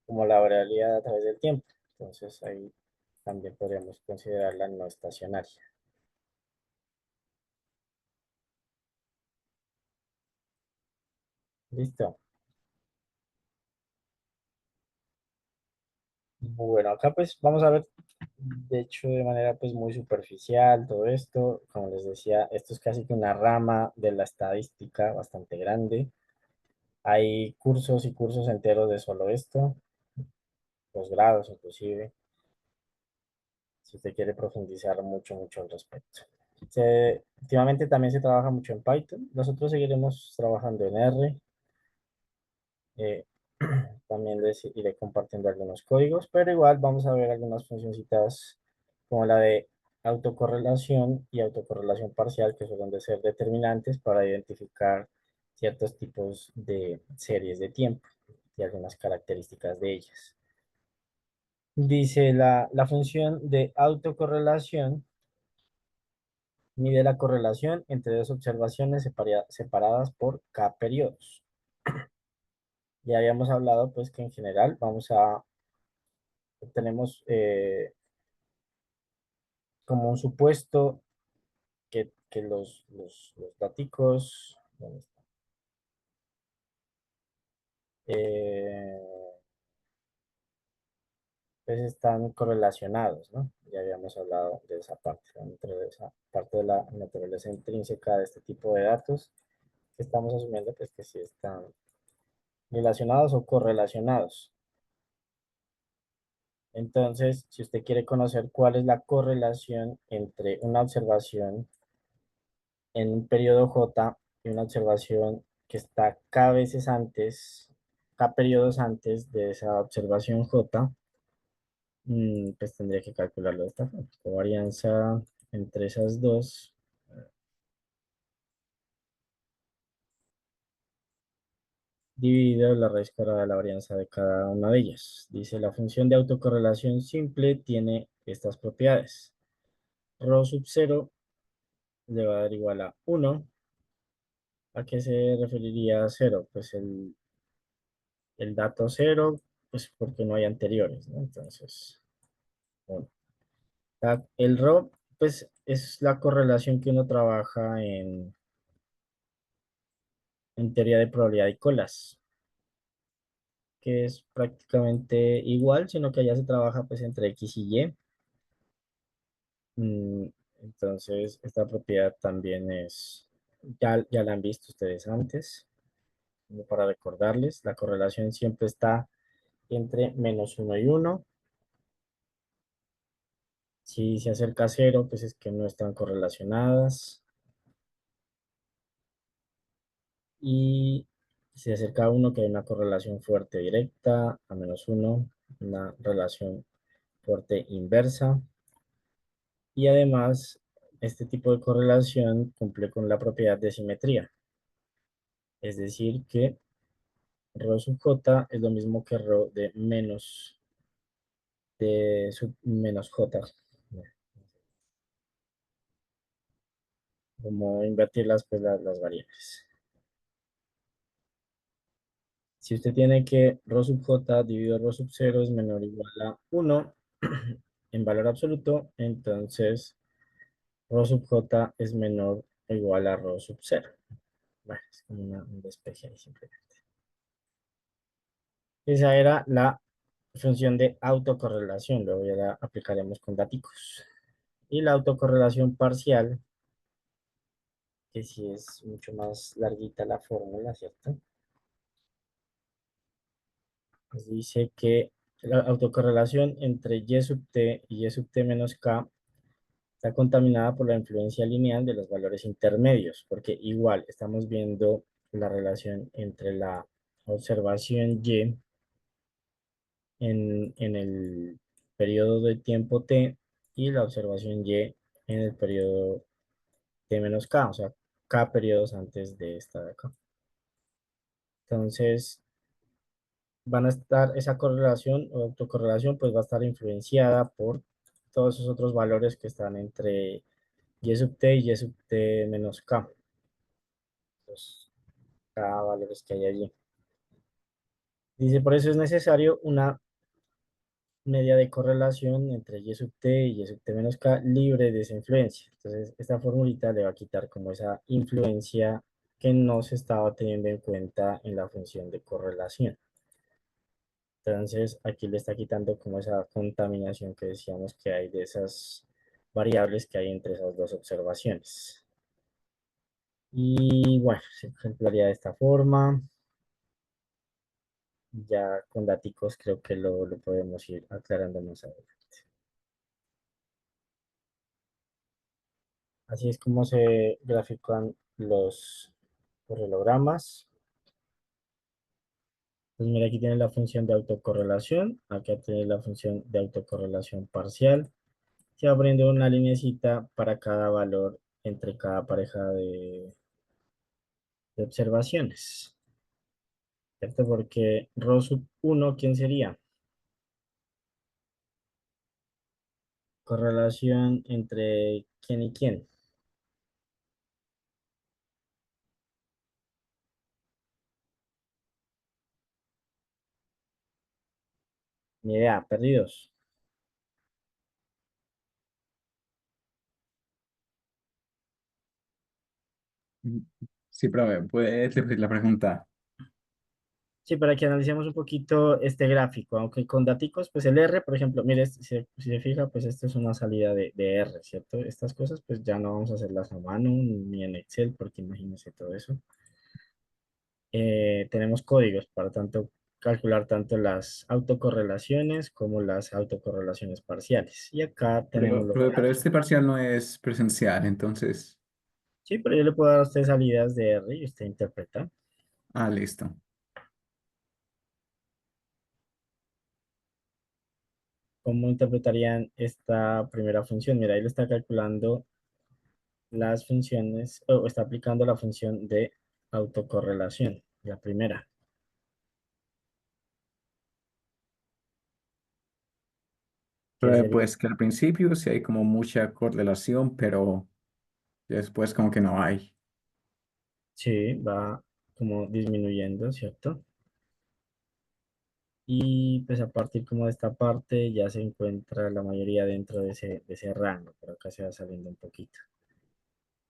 como la variabilidad a través del tiempo. Entonces ahí también podríamos considerarla no estacionaria. Listo. Bueno, acá pues vamos a ver, de hecho, de manera pues muy superficial todo esto. Como les decía, esto es casi que una rama de la estadística bastante grande. Hay cursos y cursos enteros de solo esto, posgrados inclusive, si usted quiere profundizar mucho, mucho al respecto. Últimamente también se trabaja mucho en Python. Nosotros seguiremos trabajando en R. eh, También les iré compartiendo algunos códigos, pero igual vamos a ver algunas funcioncitas como la de autocorrelación y autocorrelación parcial que suelen de ser determinantes para identificar ciertos tipos de series de tiempo y algunas características de ellas. Dice la función de autocorrelación mide la correlación entre dos observaciones separadas por k periodos. Ya habíamos hablado pues que en general tenemos como un supuesto que los daticos, ¿dónde está? Eh, pues están correlacionados, ¿no? Ya habíamos hablado de esa parte, dentro de esa parte de la naturaleza intrínseca de este tipo de datos, que estamos asumiendo pues que sí están relacionados o correlacionados. Entonces, si usted quiere conocer cuál es la correlación entre una observación en un periodo J y una observación que está K veces antes, K periodos antes de esa observación J, pues tendría que calcularlo de esta forma. La varianza entre esas dos dividido la raíz cuadrada de la varianza de cada una de ellas. Dice, la función de autocorrelación simple tiene estas propiedades. Rho sub 0 le va a dar igual a 1. ¿A qué se referiría a 0? Pues el dato 0, pues porque no hay anteriores, ¿no? Entonces, bueno. El Rho, pues es la correlación que uno trabaja en teoría de probabilidad y colas, que es prácticamente igual, sino que allá se trabaja pues entre X y Y. Mm, Entonces, esta propiedad también ya la han visto ustedes antes, como para recordarles, la correlación siempre está entre -1 y 1. Si se acerca a 0, pues es que no están correlacionadas. Y si se acerca a 1, que hay una correlación fuerte directa, a -1, una relación fuerte inversa. Y además, este tipo de correlación cumple con la propiedad de simetría. Es decir, que rho sub j es lo mismo que rho de sub menos j. Como invertir pues, las variables. Si usted tiene que rho sub j dividido rho sub 0 es menor o igual a 1 en valor absoluto, entonces rho sub j es menor o igual a rho sub 0. Bueno, es como un despeje ahí simplemente. Esa era la función de autocorrelación, luego ya la aplicaremos con daticos. Y la autocorrelación parcial, que sí es mucho más larguita la fórmula, ¿cierto? Nos dice que la autocorrelación entre y sub t y y sub t menos k está contaminada por la influencia lineal de los valores intermedios, porque igual estamos viendo la relación entre la observación y en el periodo de tiempo t y la observación y en el periodo t menos k, o sea, k periodos antes de esta de acá. Entonces, van a estar, esa correlación o autocorrelación, pues va a estar influenciada por todos esos otros valores que están entre y sub t y y sub t menos k. Los k valores que hay allí. Dice, por eso es necesario una media de correlación entre y sub t y y sub t menos k libre de esa influencia. Entonces, esta formulita le va a quitar como esa influencia que no se estaba teniendo en cuenta en la función de correlación. Entonces, aquí le está quitando como esa contaminación que decíamos que hay de esas variables que hay entre esas dos observaciones. Y bueno, se ejemplaría de esta forma. Ya con daticos creo que lo podemos ir aclarando más adelante. Así es como se grafican los paralelogramas. Pues mira, aquí tiene la función de autocorrelación. Acá tiene la función de autocorrelación parcial. Se va abriendo una linecita para cada valor entre cada pareja de observaciones. ¿Cierto? Porque rho sub 1, ¿quién sería? Correlación entre quién y quién. Ni idea, perdidos. Sí, profe, puede repetir la pregunta. Sí, para que analicemos un poquito este gráfico, aunque con daticos, pues el R, por ejemplo, mire, si se fija, pues esto es una salida de R, ¿cierto? Estas cosas, pues ya no vamos a hacerlas a mano ni en Excel, porque imagínense todo eso. Tenemos códigos para tanto calcular tanto las autocorrelaciones como las autocorrelaciones parciales. Y acá tenemos los Pero rangos. este parcial no es presencial, entonces. Sí, pero yo le puedo dar a usted salidas de R y usted interpreta. Ah, listo. ¿Cómo interpretarían esta primera función? Mira, ahí lo está calculando las funciones, o está aplicando la función de autocorrelación, la primera, que sería, Pues que al principio sí hay como mucha correlación, pero después como que no hay. sí, va como disminuyendo, ¿cierto? Y pues a partir como de esta parte ya se encuentra la mayoría dentro de ese rango, pero acá se va saliendo un poquito.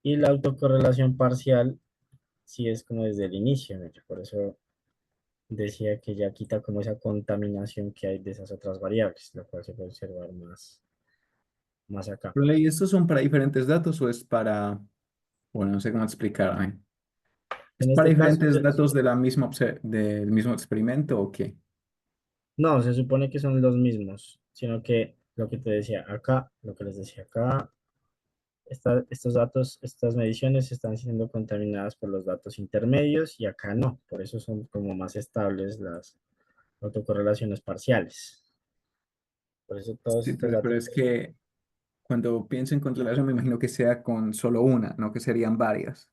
Y la autocorrelación parcial sí es como desde el inicio, ¿no? Por eso decía que ya quita como esa contaminación que hay de esas otras variables, lo cual se puede observar más acá. Pero, ¿y estos son para diferentes datos o es para, bueno, no sé cómo explicar? ¿Es En para este caso, diferentes datos de la misma del mismo experimento o qué? no, se supone que son los mismos, sino que lo que te decía acá, lo que les decía acá, estos datos, estas mediciones están siendo contaminadas por los datos intermedios y acá no, por eso son como más estables las autocorrelaciones parciales. Por eso todos Sí, estos pero datos, es que cuando pienso en correlación me imagino que sea con solo una, no que serían varias.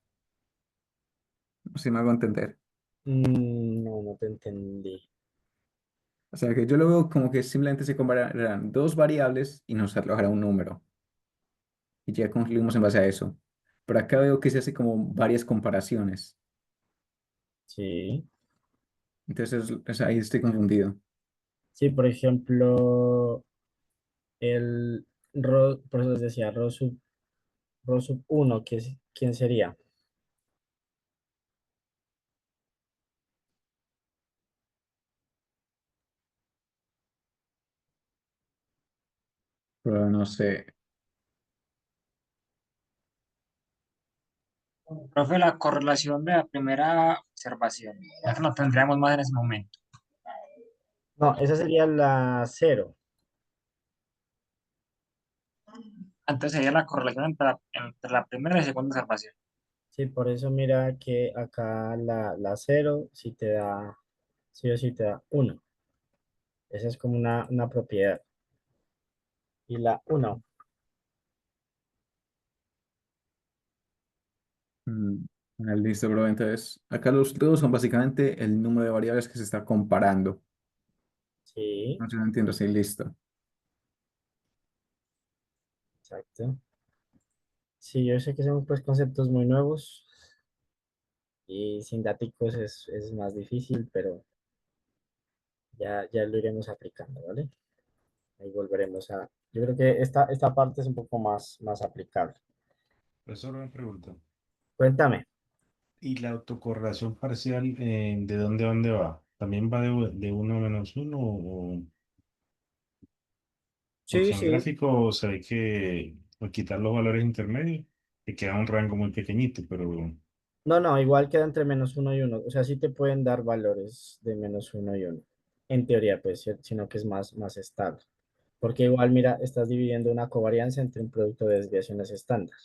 No sé si me hago entender. no, no te entendí. O sea, que yo lo veo como que simplemente se compararán dos variables y nos arrojará un número. Y ya concluimos en base a eso. Pero acá veo que se hace como varias comparaciones. Sí, Entonces, ahí estoy confundido. sí, por ejemplo, por eso les decía, rho sub 1, ¿quién sería? Pero no sé. Profe, la correlación de la primera observación, ya que no tendríamos más en ese momento. No, esa sería la cero. Antes sería la correlación entre la primera y la segunda observación. Sí, por eso mira que acá la cero sí te da, sí o sí te da uno. Esa es como una propiedad. Y la uno, Mm, listo, bro. Entonces, acá los dos son básicamente el número de variables que se está comparando. sí, No sé, no entiendo, sí, listo. exacto. Sí, yo sé que son pues conceptos muy nuevos y sin daticos es más difícil, pero ya lo iremos aplicando, ¿vale? Ahí volveremos a... Yo creo que esta parte es un poco más aplicable. Profesor, una pregunta. Cuéntame. ¿Y la autocorrelación parcial, de dónde a dónde va? ¿También va de uno a menos uno? Porque Sí, en el sí. gráfico se ve que al quitar los valores intermedios, te queda un rango muy pequeñito, pero No, no, igual queda entre menos uno y uno. O sea, sí te pueden dar valores de menos uno y uno. En teoría, pues, sino que es más estable. Porque igual, mira, estás dividiendo una covarianza entre un producto de desviaciones estándar.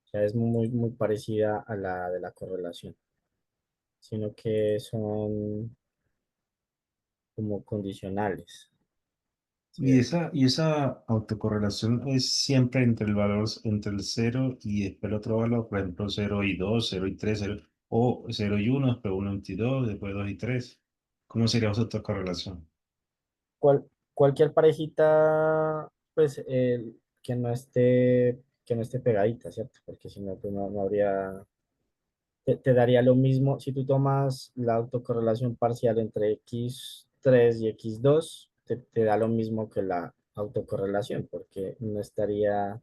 O sea, es muy parecida a la de la correlación, sino que son como condicionales. ¿Sí ves? y esa autocorrelación es siempre entre el valor, entre el cero y después el otro valor, por ejemplo, cero y 2 0 y 3 0 o cero y uno después uno y 2 después 2 y 3. ¿Cómo sería esa autocorrelación? Cualquier parejita, pues, que no esté pegadita, ¿cierto? Porque si no, pues no habría, te daría lo mismo si tú tomas la autocorrelación parcial entre x3 y x2, te da lo mismo que la autocorrelación, porque no estaría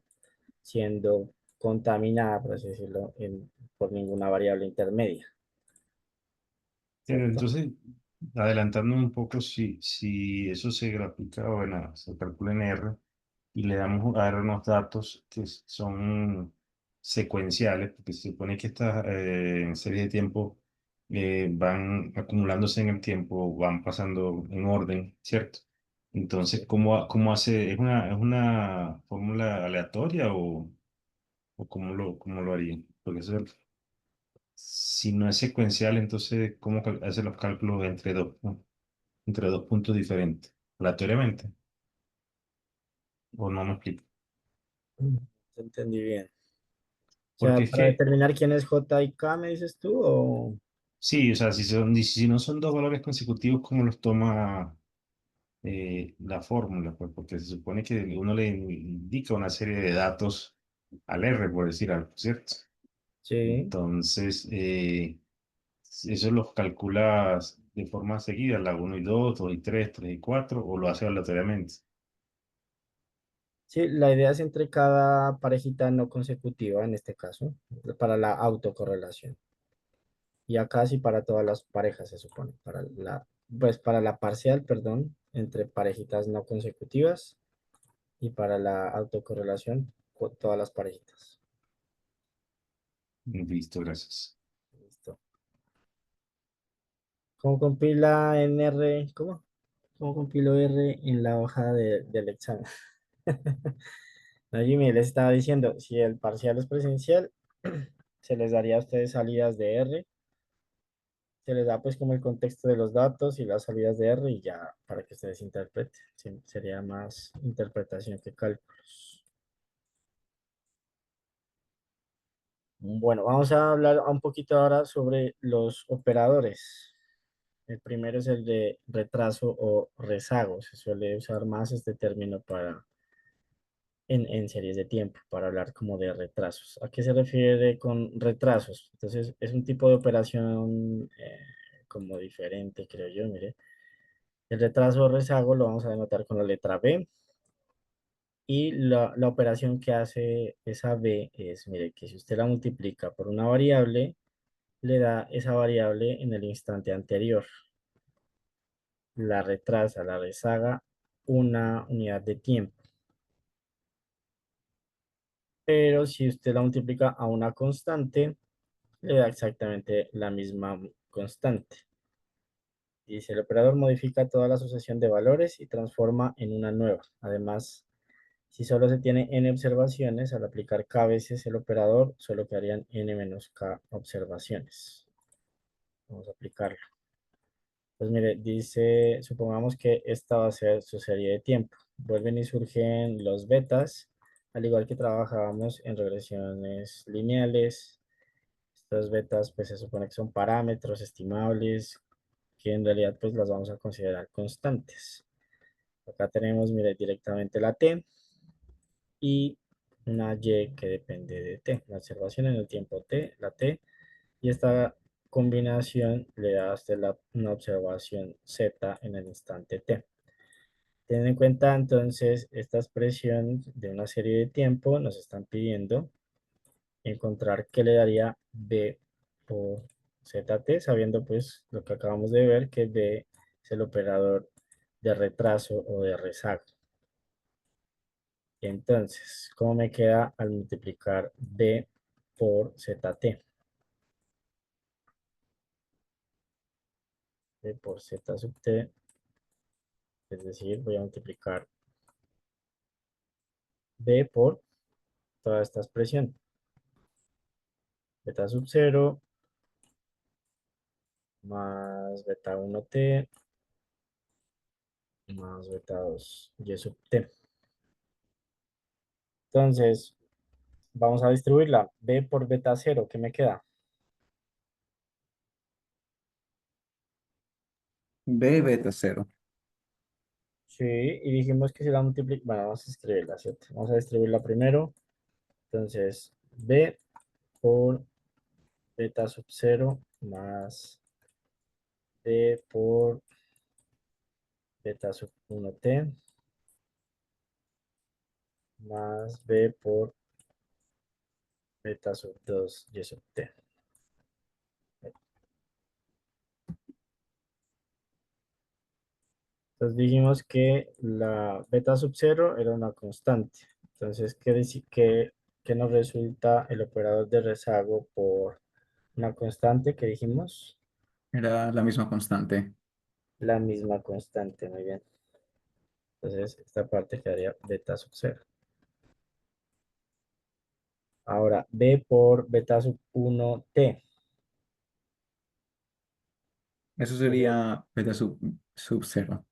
siendo contaminada, por así decirlo, por ninguna variable intermedia, Pero ¿cierto? entonces, adelantando un poco, si eso se grafica, bueno, se calcula en R y le damos a R unos datos que son secuenciales, porque se supone que estas series de tiempo van acumulándose en el tiempo, van pasando en orden, ¿cierto? Entonces, ¿cómo hace? ¿Es una fórmula aleatoria o cómo lo haría? Porque eso, si no es secuencial, entonces, ¿cómo hace los cálculos entre dos puntos diferentes? ¿Aleatoriamente? ¿O no me explico? Te entendí bien. O sea, Porque es para que, determinar quién es J y K, ¿me dices tú? O... sí, o sea, si no son dos valores consecutivos, ¿cómo los toma la fórmula? Pues porque se supone que uno le indica una serie de datos al R, por decir algo, ¿cierto? Sí. Entonces, eso los calculas de forma seguida, la uno y 2, 2 y 3, 3 y 4, o lo hace aleatoriamente. Sí, la idea es entre cada parejita no consecutiva, en este caso, para la autocorrelación. Y acá sí para todas las parejas se supone, para la parcial, perdón, entre parejitas no consecutivas y para la autocorrelación con todas las parejitas. Listo, gracias. Listo. ¿Cómo compila en R? ¿Cómo? ¿Cómo compilo R en la hoja del examen? No, Jimmy, les estaba diciendo, si el parcial es presencial, se les daría a ustedes salidas de R, se les da pues como el contexto de los datos y las salidas de R y ya para que ustedes interpreten. Sí, sería más interpretación que cálculos. Bueno, vamos a hablar un poquito ahora sobre los operadores. El primero es el de retraso o rezago. Se suele usar más este término en series de tiempo para hablar como de retrasos. ¿A qué se refiere con retrasos? Entonces, es un tipo de operación como diferente, creo yo. Mire, el retraso o rezago lo vamos a denotar con la letra B. Y la operación que hace esa B es, mire, que si usted la multiplica por una variable, le da esa variable en el instante anterior. La retrasa, la rezaga una unidad de tiempo. Pero si usted la multiplica a una constante, le da exactamente la misma constante. Dice, el operador modifica toda la sucesión de valores y transforma en una nueva. Además, si solo se tiene n observaciones, al aplicar k veces el operador, solo quedarían n menos k observaciones. Vamos a aplicarlo. Pues mire, dice, supongamos que esta va a ser su serie de tiempo. Vuelven y surgen los betas, al igual que trabajábamos en regresiones lineales. Estas betas pues se supone que son parámetros estimables, que en realidad pues las vamos a considerar constantes. Acá tenemos, mire, directamente la t y una y que depende de t. La observación en el tiempo t, la t, y esta combinación le da a usted una observación z en el instante t. Teniendo en cuenta entonces esta expresión de una serie de tiempo, nos están pidiendo encontrar qué le daría b por zt, sabiendo pues lo que acabamos de ver, que b es el operador de retraso o de rezago. Entonces, ¿cómo me queda al multiplicar b por zt? B por z sub t, es decir, voy a multiplicar b por toda esta expresión. Beta sub 0 más beta 1t más beta 2 y sub t. Entonces, vamos a distribuirla. B por beta 0, ¿qué me queda? B beta 0. Sí, y dijimos que si la multiplica, bueno, vamos a escribirla, ¿cierto? Vamos a distribuirla primero. Entonces, B por beta sub 0 más B por beta sub 1t más b por beta sub 2 y sub t. Entonces dijimos que la beta sub 0 era una constante. Entonces, ¿qué nos resulta el operador de rezago por una constante que dijimos? Era la misma constante. La misma constante, muy bien. Entonces, esta parte quedaría beta sub 0. Ahora, b por beta sub 1t. Eso sería beta sub 0.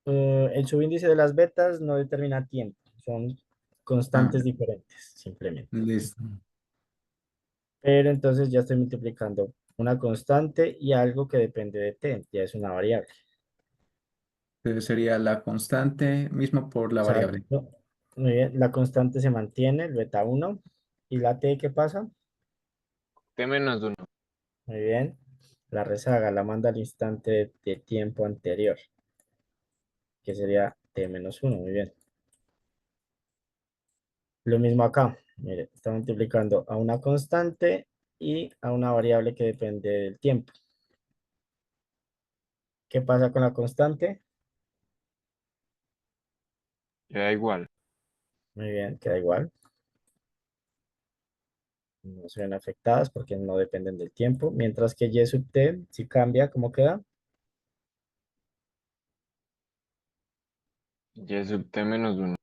El subíndice de las betas no determina tiempo, son Ah, constantes diferentes, simplemente. listo. Pero entonces ya estoy multiplicando una constante y algo que depende de t, ya es una variable. Entonces sería la constante misma por la variable. Exacto. Muy bien, la constante se mantiene, el beta 1. ¿Y la t qué pasa? T menos 1. Muy bien. La rezaga la manda al instante de tiempo anterior, que sería t menos 1. Muy bien. Lo mismo acá. Mire, está multiplicando a una constante y a una variable que depende del tiempo. ¿Qué pasa con la constante? Da igual. Muy bien, queda igual. No se ven afectadas porque no dependen del tiempo. Mientras que y sub t, si cambia, ¿cómo queda? Y sub T menos 1.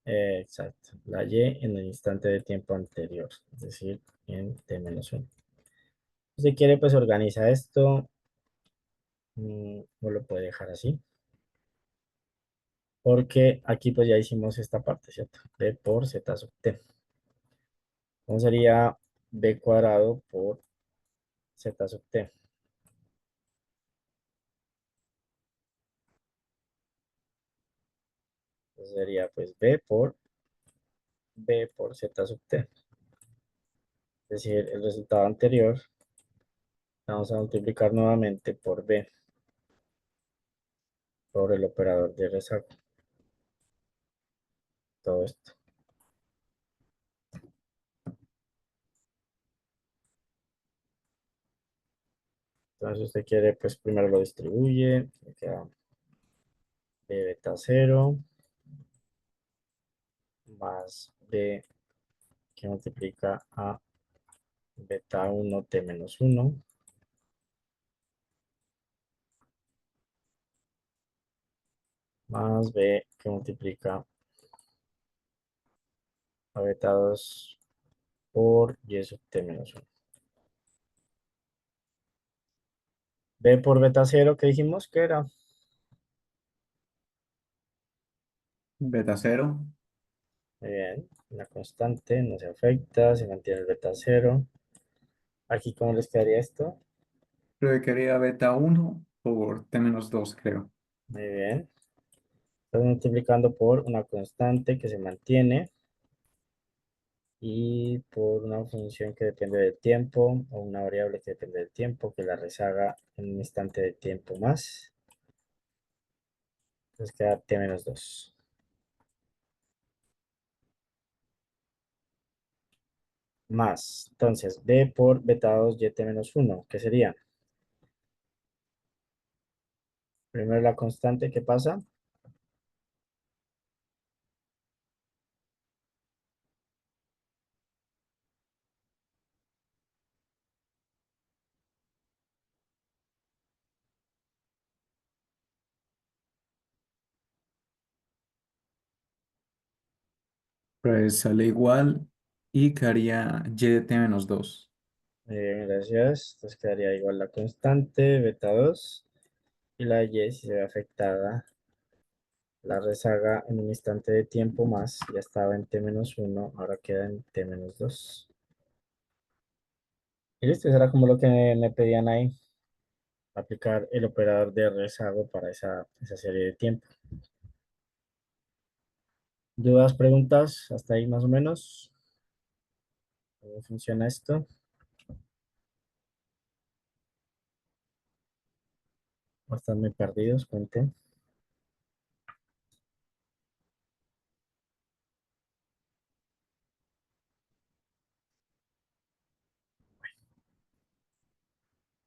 Exacto. La y en el instante de tiempo anterior. Es decir, en t menos 1. Si quiere, pues organiza esto. O lo puede dejar así. Porque aquí pues ya hicimos esta parte, ¿cierto? B por z sub t. Entonces sería b cuadrado por z sub t. Entonces sería pues b por z sub t. Es decir, el resultado anterior vamos a multiplicar nuevamente por b por el operador de rezago. Todo esto. Entonces usted quiere, pues primero lo distribuye. Le queda b beta 0 más b que multiplica a beta 1 t menos 1 más b que multiplica a beta 2 por y sub t menos 1. B por beta 0, ¿qué dijimos que era? Beta 0. Muy bien, una constante, no se afecta, se mantiene el beta 0. Aquí, ¿cómo les quedaría esto? Creo que quería beta 1 por T menos 2, creo. Muy bien. Estamos multiplicando por una constante que se mantiene y por una función que depende del tiempo o una variable que depende del tiempo que la rezaga en un instante de tiempo más. Entonces queda t menos 2. Más, entonces, b por beta 2 y t menos 1, ¿qué sería? Primero la constante, ¿qué pasa? Pues sale igual y quedaría y de T menos 2. Muy bien, gracias. Entonces quedaría igual la constante, beta 2, y la y si se ve afectada, la rezaga en un instante de tiempo más, ya estaba en t menos 1, ahora queda en t menos 2. Y listo, eso era como lo que me pedían ahí, aplicar el operador de rezago para esa serie de tiempo. ¿Dudas, preguntas? Hasta ahí más o menos. ¿Cómo funciona esto? ¿O están muy perdidos? Cuenten.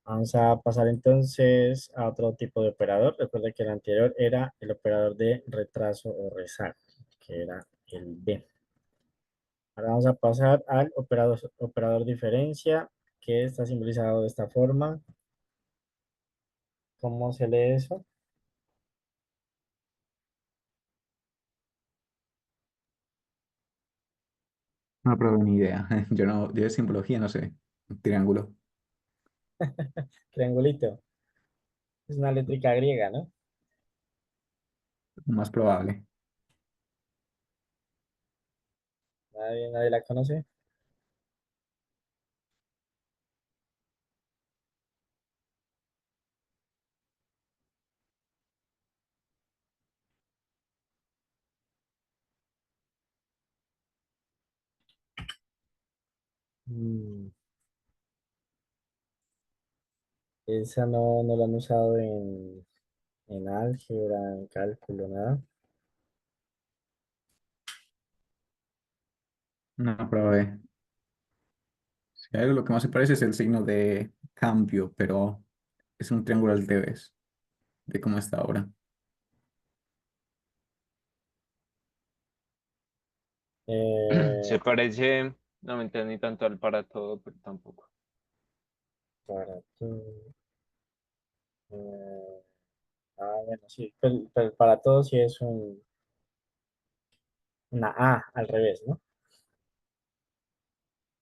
Vamos a pasar entonces a otro tipo de operador. Recuerda que el anterior era el operador de retraso o rezago, que era el B. Ahora vamos a pasar al operador diferencia, que está simbolizado de esta forma. ¿Cómo se lee eso? No, pero ni idea. Yo de simbología no sé. Un triángulo. Triangulito. Es una létrica griega, ¿no? Más probable. Nadie la conoce. Mm, esa no la han usado en álgebra, en cálculo, nada. No probable. Si hay algo lo que más se parece es el signo de cambio, pero es un triángulo al revés de cómo está ahora. Eh, Se parece, no me entendí tanto al para todo, pero tampoco. para todo. eh, bueno, sí. Pero para todos sí es una A al revés, ¿no?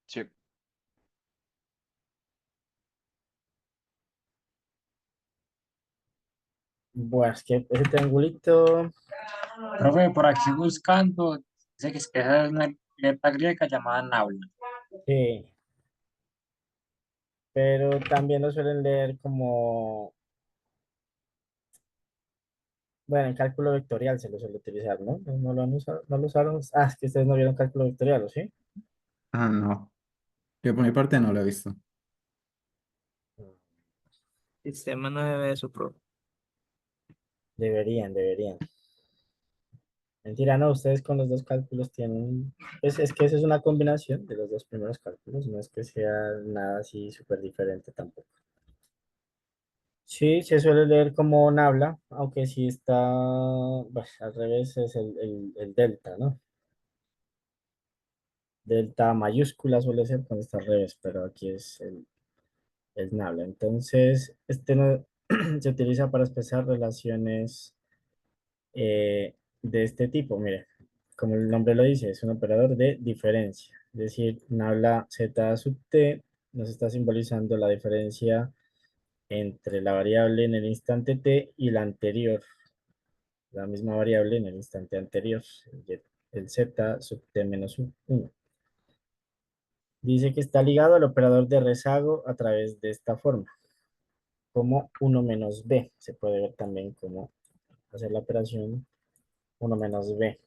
Sí. Bueno, es que ese triangulito, Profe, por aquí buscando, dice que esa es una letra griega llamada naula. sí. Pero también lo suelen leer como, bueno, en cálculo vectorial se lo suele utilizar, ¿no? No lo han usado, no lo usaron. Ah, es que ustedes no vieron cálculo vectorial, ¿o sí? Ah, no. Yo por mi parte no lo he visto. Sistema no debe eso, pro. Deberían. Mentira, no, ustedes con los dos cálculos tienen, pues es que eso es una combinación de los dos primeros cálculos, no es que sea nada así súper diferente tampoco. Sí, se suele leer como nabla, aunque sí está, pues, al revés es el delta, ¿no? Delta mayúscula suele ser cuando está al revés, pero aquí es el nabla. Entonces, este no, se utiliza para expresar relaciones de este tipo. Mire, como el nombre lo dice, es un operador de diferencia. Es decir, nabla z sub t nos está simbolizando la diferencia entre la variable en el instante t y la anterior, la misma variable en el instante anterior, el z sub t menos 1. Dice que está ligado al operador de rezago a través de esta forma, como uno menos b. Se puede ver también cómo hacer la operación uno menos b.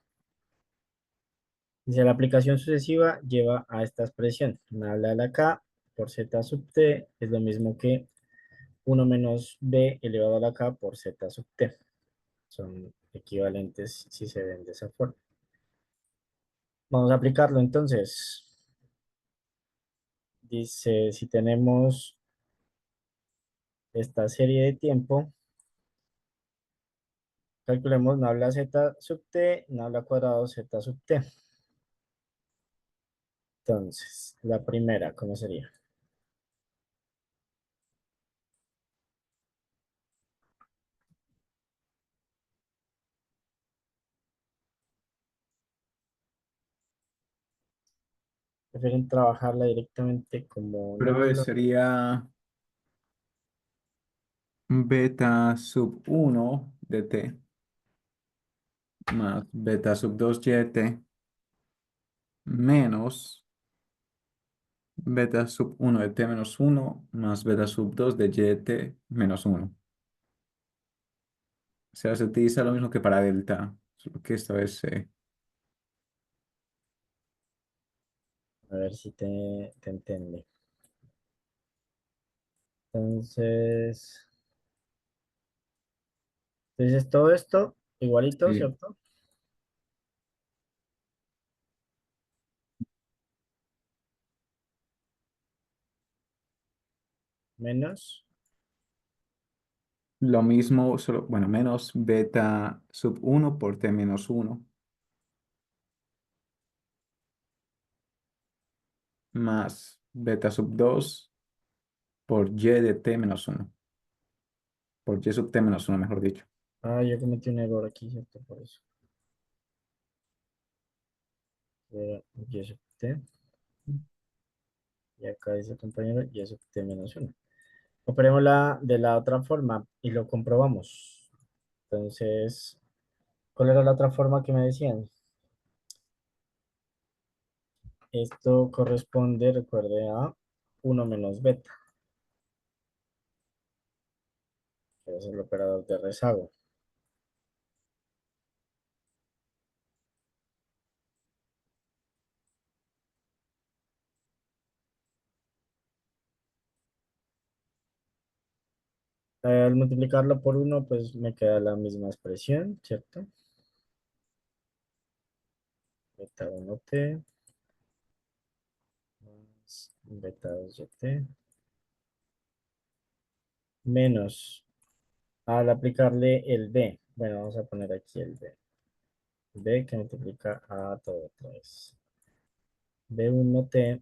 Dice, la aplicación sucesiva lleva a esta expresión. Nabla a la k por z sub t es lo mismo que uno menos b elevado a la k por z sub t. Son equivalentes si se ven de esa forma. Vamos a aplicarlo entonces. Dice, si tenemos esta serie de tiempo, calculemos nabla z sub t, nabla cuadrado z sub t. Entonces, la primera, ¿cómo sería? Prefieren trabajarla directamente como Pero nabla. sería beta sub 1 de t más beta sub 2 t menos beta sub 1 de t menos 1 más beta sub 2 de t menos 1. O sea, se utiliza lo mismo que para delta, solo que esta vez A ver si te entiende. Entonces, Entonces todo esto igualito, Sí. ¿cierto? Menos, Lo mismo, solo, bueno, menos beta sub 1 por t menos 1 más beta sub 2 por y de t menos 1. Por y sub t menos 1, mejor dicho. yo cometí un error aquí, ¿cierto? Por eso. Era y sub t, y acá dice compañero y sub t menos 1. Operémosla de la otra forma y lo comprobamos. Entonces, ¿cuál era la otra forma que me decían? Esto corresponde, recuerde, a 1 menos beta, que es el operador de rezago. Al multiplicarlo por 1, pues me queda la misma expresión, ¿cierto? Beta 1t más beta 2t menos, al aplicarle el b, bueno, vamos a poner aquí el b que multiplica a todo otra vez. B1t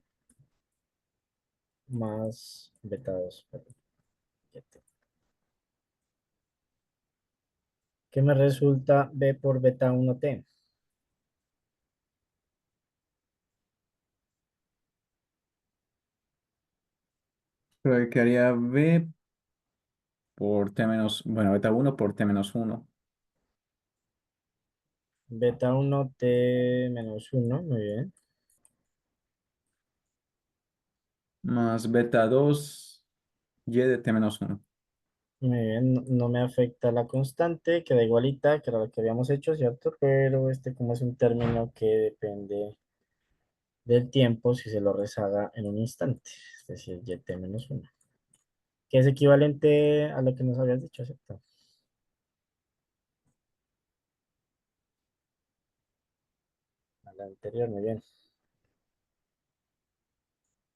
más beta 2, perdón, ¿qué me resulta b por beta 1t? Pero quedaría b por t menos, bueno, beta 1 por t menos 1 Beta 1t menos 1, muy bien. más beta 2 y de t menos 1. Muy bien, no me afecta la constante, queda igualita, que era lo que habíamos hecho, ¿cierto? Pero como es un término que depende del tiempo, si se lo rezaga en un instante, es decir, yt menos 1, que es equivalente a lo que nos habías dicho, ¿cierto? A la anterior, muy bien.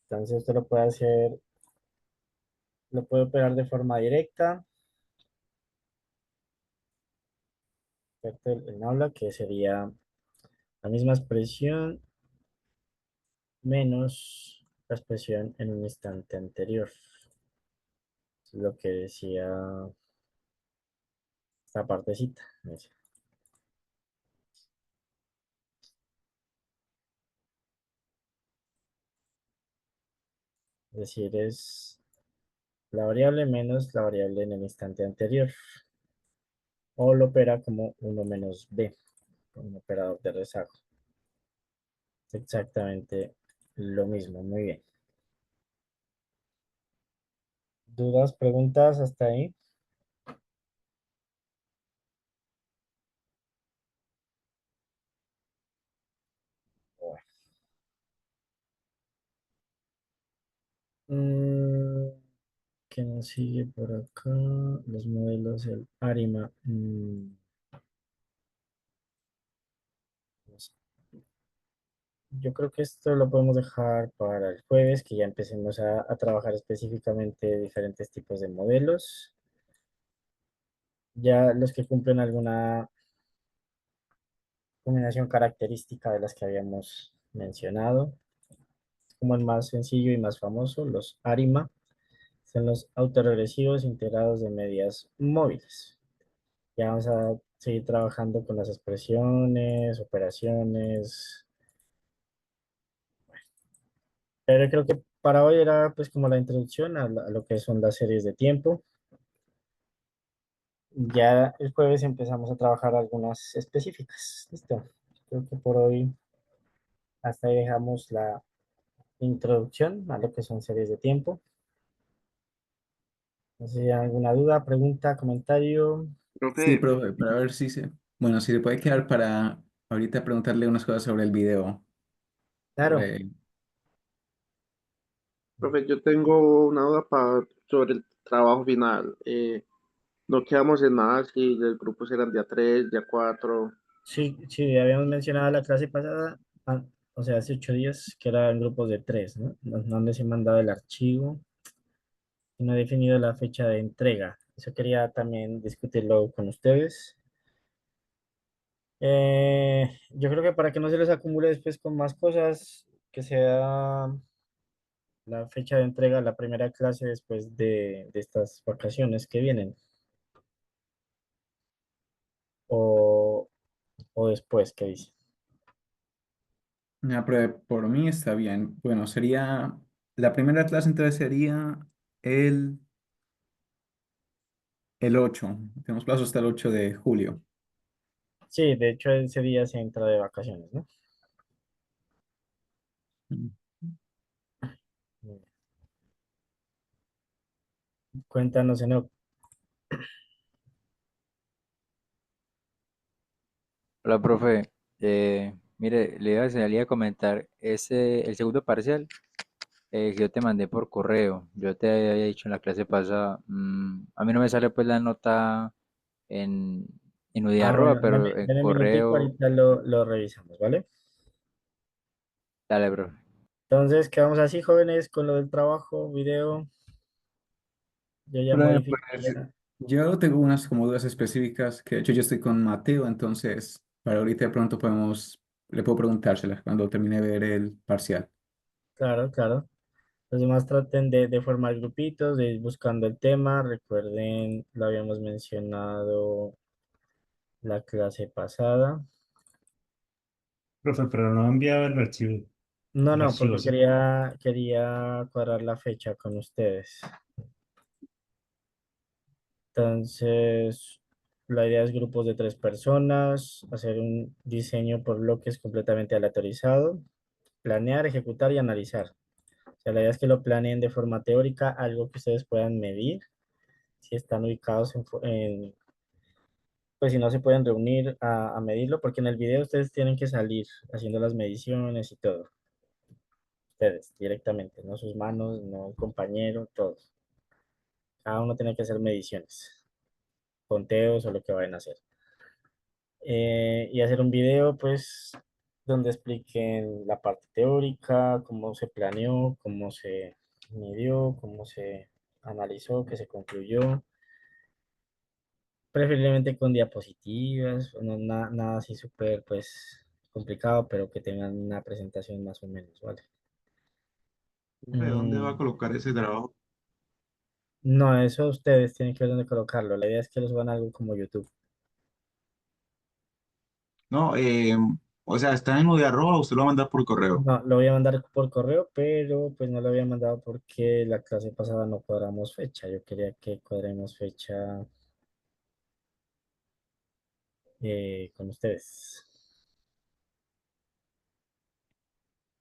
Entonces esto lo puede hacer, lo puede operar de forma directa, ¿cierto? En aula, que sería la misma expresión menos la expresión en un instante anterior. Es lo que decía esta partecita. Es decir, es la variable menos la variable en el instante anterior. O lo opera como 1 menos b, un operador de rezago. Exactamente lo mismo, muy bien. ¿Dudas, preguntas hasta ahí? Bueno. Mm, ¿qué nos sigue por acá? Los modelos, el ARIMA. No sé. Yo creo que esto lo podemos dejar para el jueves, que ya empecemos a trabajar específicamente diferentes tipos de modelos. Ya los que cumplen alguna combinación característica de las que habíamos mencionado, como el más sencillo y más famoso, los ARIMA, son los autorregresivos integrados de medias móviles. Ya vamos a seguir trabajando con las expresiones, operaciones, pero creo que para hoy era pues como la introducción a lo que son las series de tiempo. Ya el jueves empezamos a trabajar algunas específicas. Listo. Creo que por hoy hasta ahí dejamos la introducción a lo que son series de tiempo. No sé si hay alguna duda, pregunta, comentario. Sí, Profe, profe, para ver si se, bueno, si se puede quedar para ahorita preguntarle unas cosas sobre el video. Claro. Sobre, profe, yo tengo una duda sobre el trabajo final. No quedamos en nada si los grupos eran día 3 día 4. Sí, sí, habíamos mencionado la clase pasada, o sea, hace 8 días, que eran grupos de 3, ¿no? No les he mandado el archivo y no he definido la fecha de entrega. Eso quería también discutirlo con ustedes. Yo creo que para que no se les acumule después con más cosas, que sea la fecha de entrega, la primera clase después de estas vacaciones que vienen, o, o después, ¿qué dice? Pero por mí está bien. Bueno, sería, la primera clase entonces sería el, el 8. Tenemos plazo hasta el 8 de julio. Sí, de hecho ese día se entra de vacaciones, ¿no? Mm. Cuéntanos, Enoch. Hola, profe. Mire, le iba a comentar, el segundo parcial que yo te mandé por correo, yo te había dicho en la clase pasada, a mí no me sale pues la nota en, en Ah, Udiarroba, bueno, pero en dame un minutico, correo, ahorita lo revisamos, ¿vale? dale, profe. Entonces, quedamos así, jóvenes, con lo del trabajo, video. Yo ya Pues, modifiqué. yo tengo unas como dudas específicas que de hecho yo estoy con Mateo, entonces para ahorita de pronto le puedo preguntárselas cuando termine de ver el parcial. Claro, claro. Los demás traten de formar grupitos, de ir buscando el tema. Recuerden, lo habíamos mencionado la clase pasada. Profe, pero no ha enviado No, el no, archivo, porque ¿sí? quería cuadrar la fecha con ustedes. Entonces, la idea es grupos de 3 personas, hacer un diseño por bloques completamente aleatorizado, planear, ejecutar y analizar. O sea, la idea es que lo planeen de forma teórica, algo que ustedes puedan medir, si están ubicados pues si no se pueden reunir a medirlo, porque en el video ustedes tienen que salir haciendo las mediciones y todo. Ustedes directamente, no sus manos, no el compañero, todos. Cada uno tiene que hacer mediciones, conteos o lo que vayan a hacer. Y hacer un video, pues, donde expliquen la parte teórica, cómo se planeó, cómo se midió, cómo se analizó, qué se concluyó, preferiblemente con diapositivas, no, nada así súper, pues, complicado, pero que tengan una presentación más o menos, ¿vale? Profe, ¿dónde va a Mm, colocar ese trabajo? no, eso ustedes tienen que ver dónde colocarlo. La idea es que lo suban a algo como YouTube. No, o sea, está en arroba, usted lo va a mandar por correo. No, lo voy a mandar por correo, pero pues no lo había mandado porque la clase pasada no cuadramos fecha. Yo quería que cuadremos fecha con ustedes.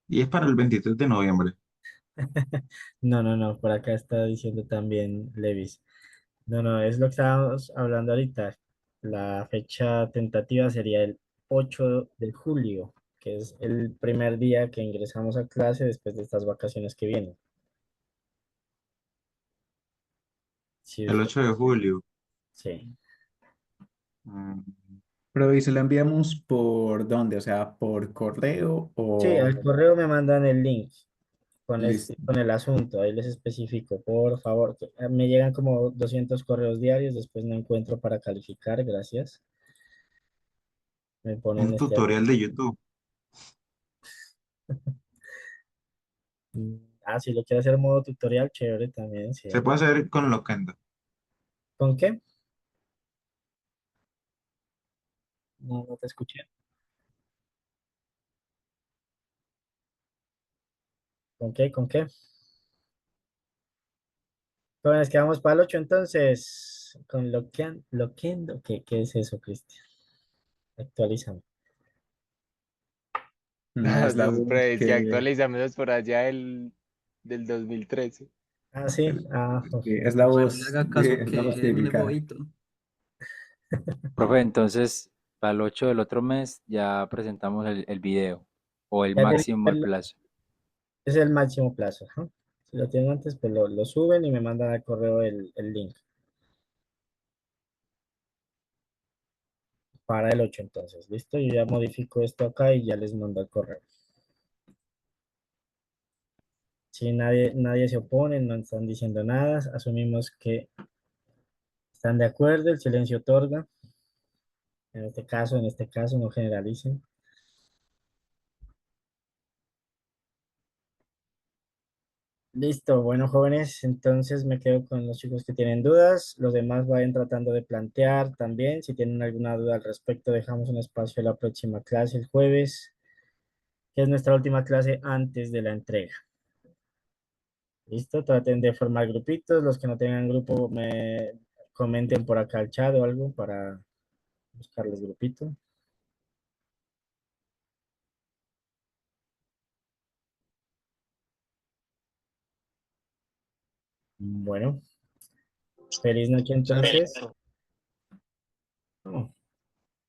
Y es para el 23 de noviembre. No, no, no, por acá está diciendo también Levis. No, no, es lo que estábamos hablando ahorita. La fecha tentativa sería el 8 de julio, que es el primer día que ingresamos a clase después de estas vacaciones que vienen. Sí, El 8 de julio. sí. Mm, Pero ¿y se lo enviamos por dónde? O sea, ¿por correo Sí, o al correo me mandan el link listo? con el asunto, ahí les especifico, por favor. Me llegan como 200 correos diarios, después no encuentro para calificar, gracias. Me ponen un tutorial de YouTube. Si lo quiere hacer modo tutorial, chévere también, Se sí. puede hacer con Loquendo. ¿Con qué? No, no te escuché. ¿Con qué? ¿Con qué? Jóvenes, quedamos para el 8 entonces, con Loquendo. ¿Qué es eso, Cristian? Actualízame. No es la voz Que que actualizamos por allá del 2013. Ah, sí. el- Uf. es la Bueno, le voz haga caso es la voz que él es codificada. bobito. Profe, entonces, para el 8 del otro mes ya presentamos el video, o el Ya tienen que máximo el verlo. plazo. Es el máximo plazo. Ajá. Si lo tienen antes, pues lo suben y me mandan al correo el link. para el 8 entonces. ¿Listo? Yo ya modifico esto acá y ya les mando el correo. Si nadie se opone, no están diciendo nada, asumimos que están de acuerdo, el silencio otorga. En este caso, no generalicen. Listo, bueno, jóvenes, entonces me quedo con los chicos que tienen dudas. Los demás vayan tratando de plantear también. Si tienen alguna duda al respecto, dejamos un espacio a la próxima clase el jueves, que es nuestra última clase antes de la entrega. Listo, traten de formar grupitos. Los que no tengan grupo, me comenten por acá al chat o algo para buscarles grupito. Bueno, feliz noche entonces.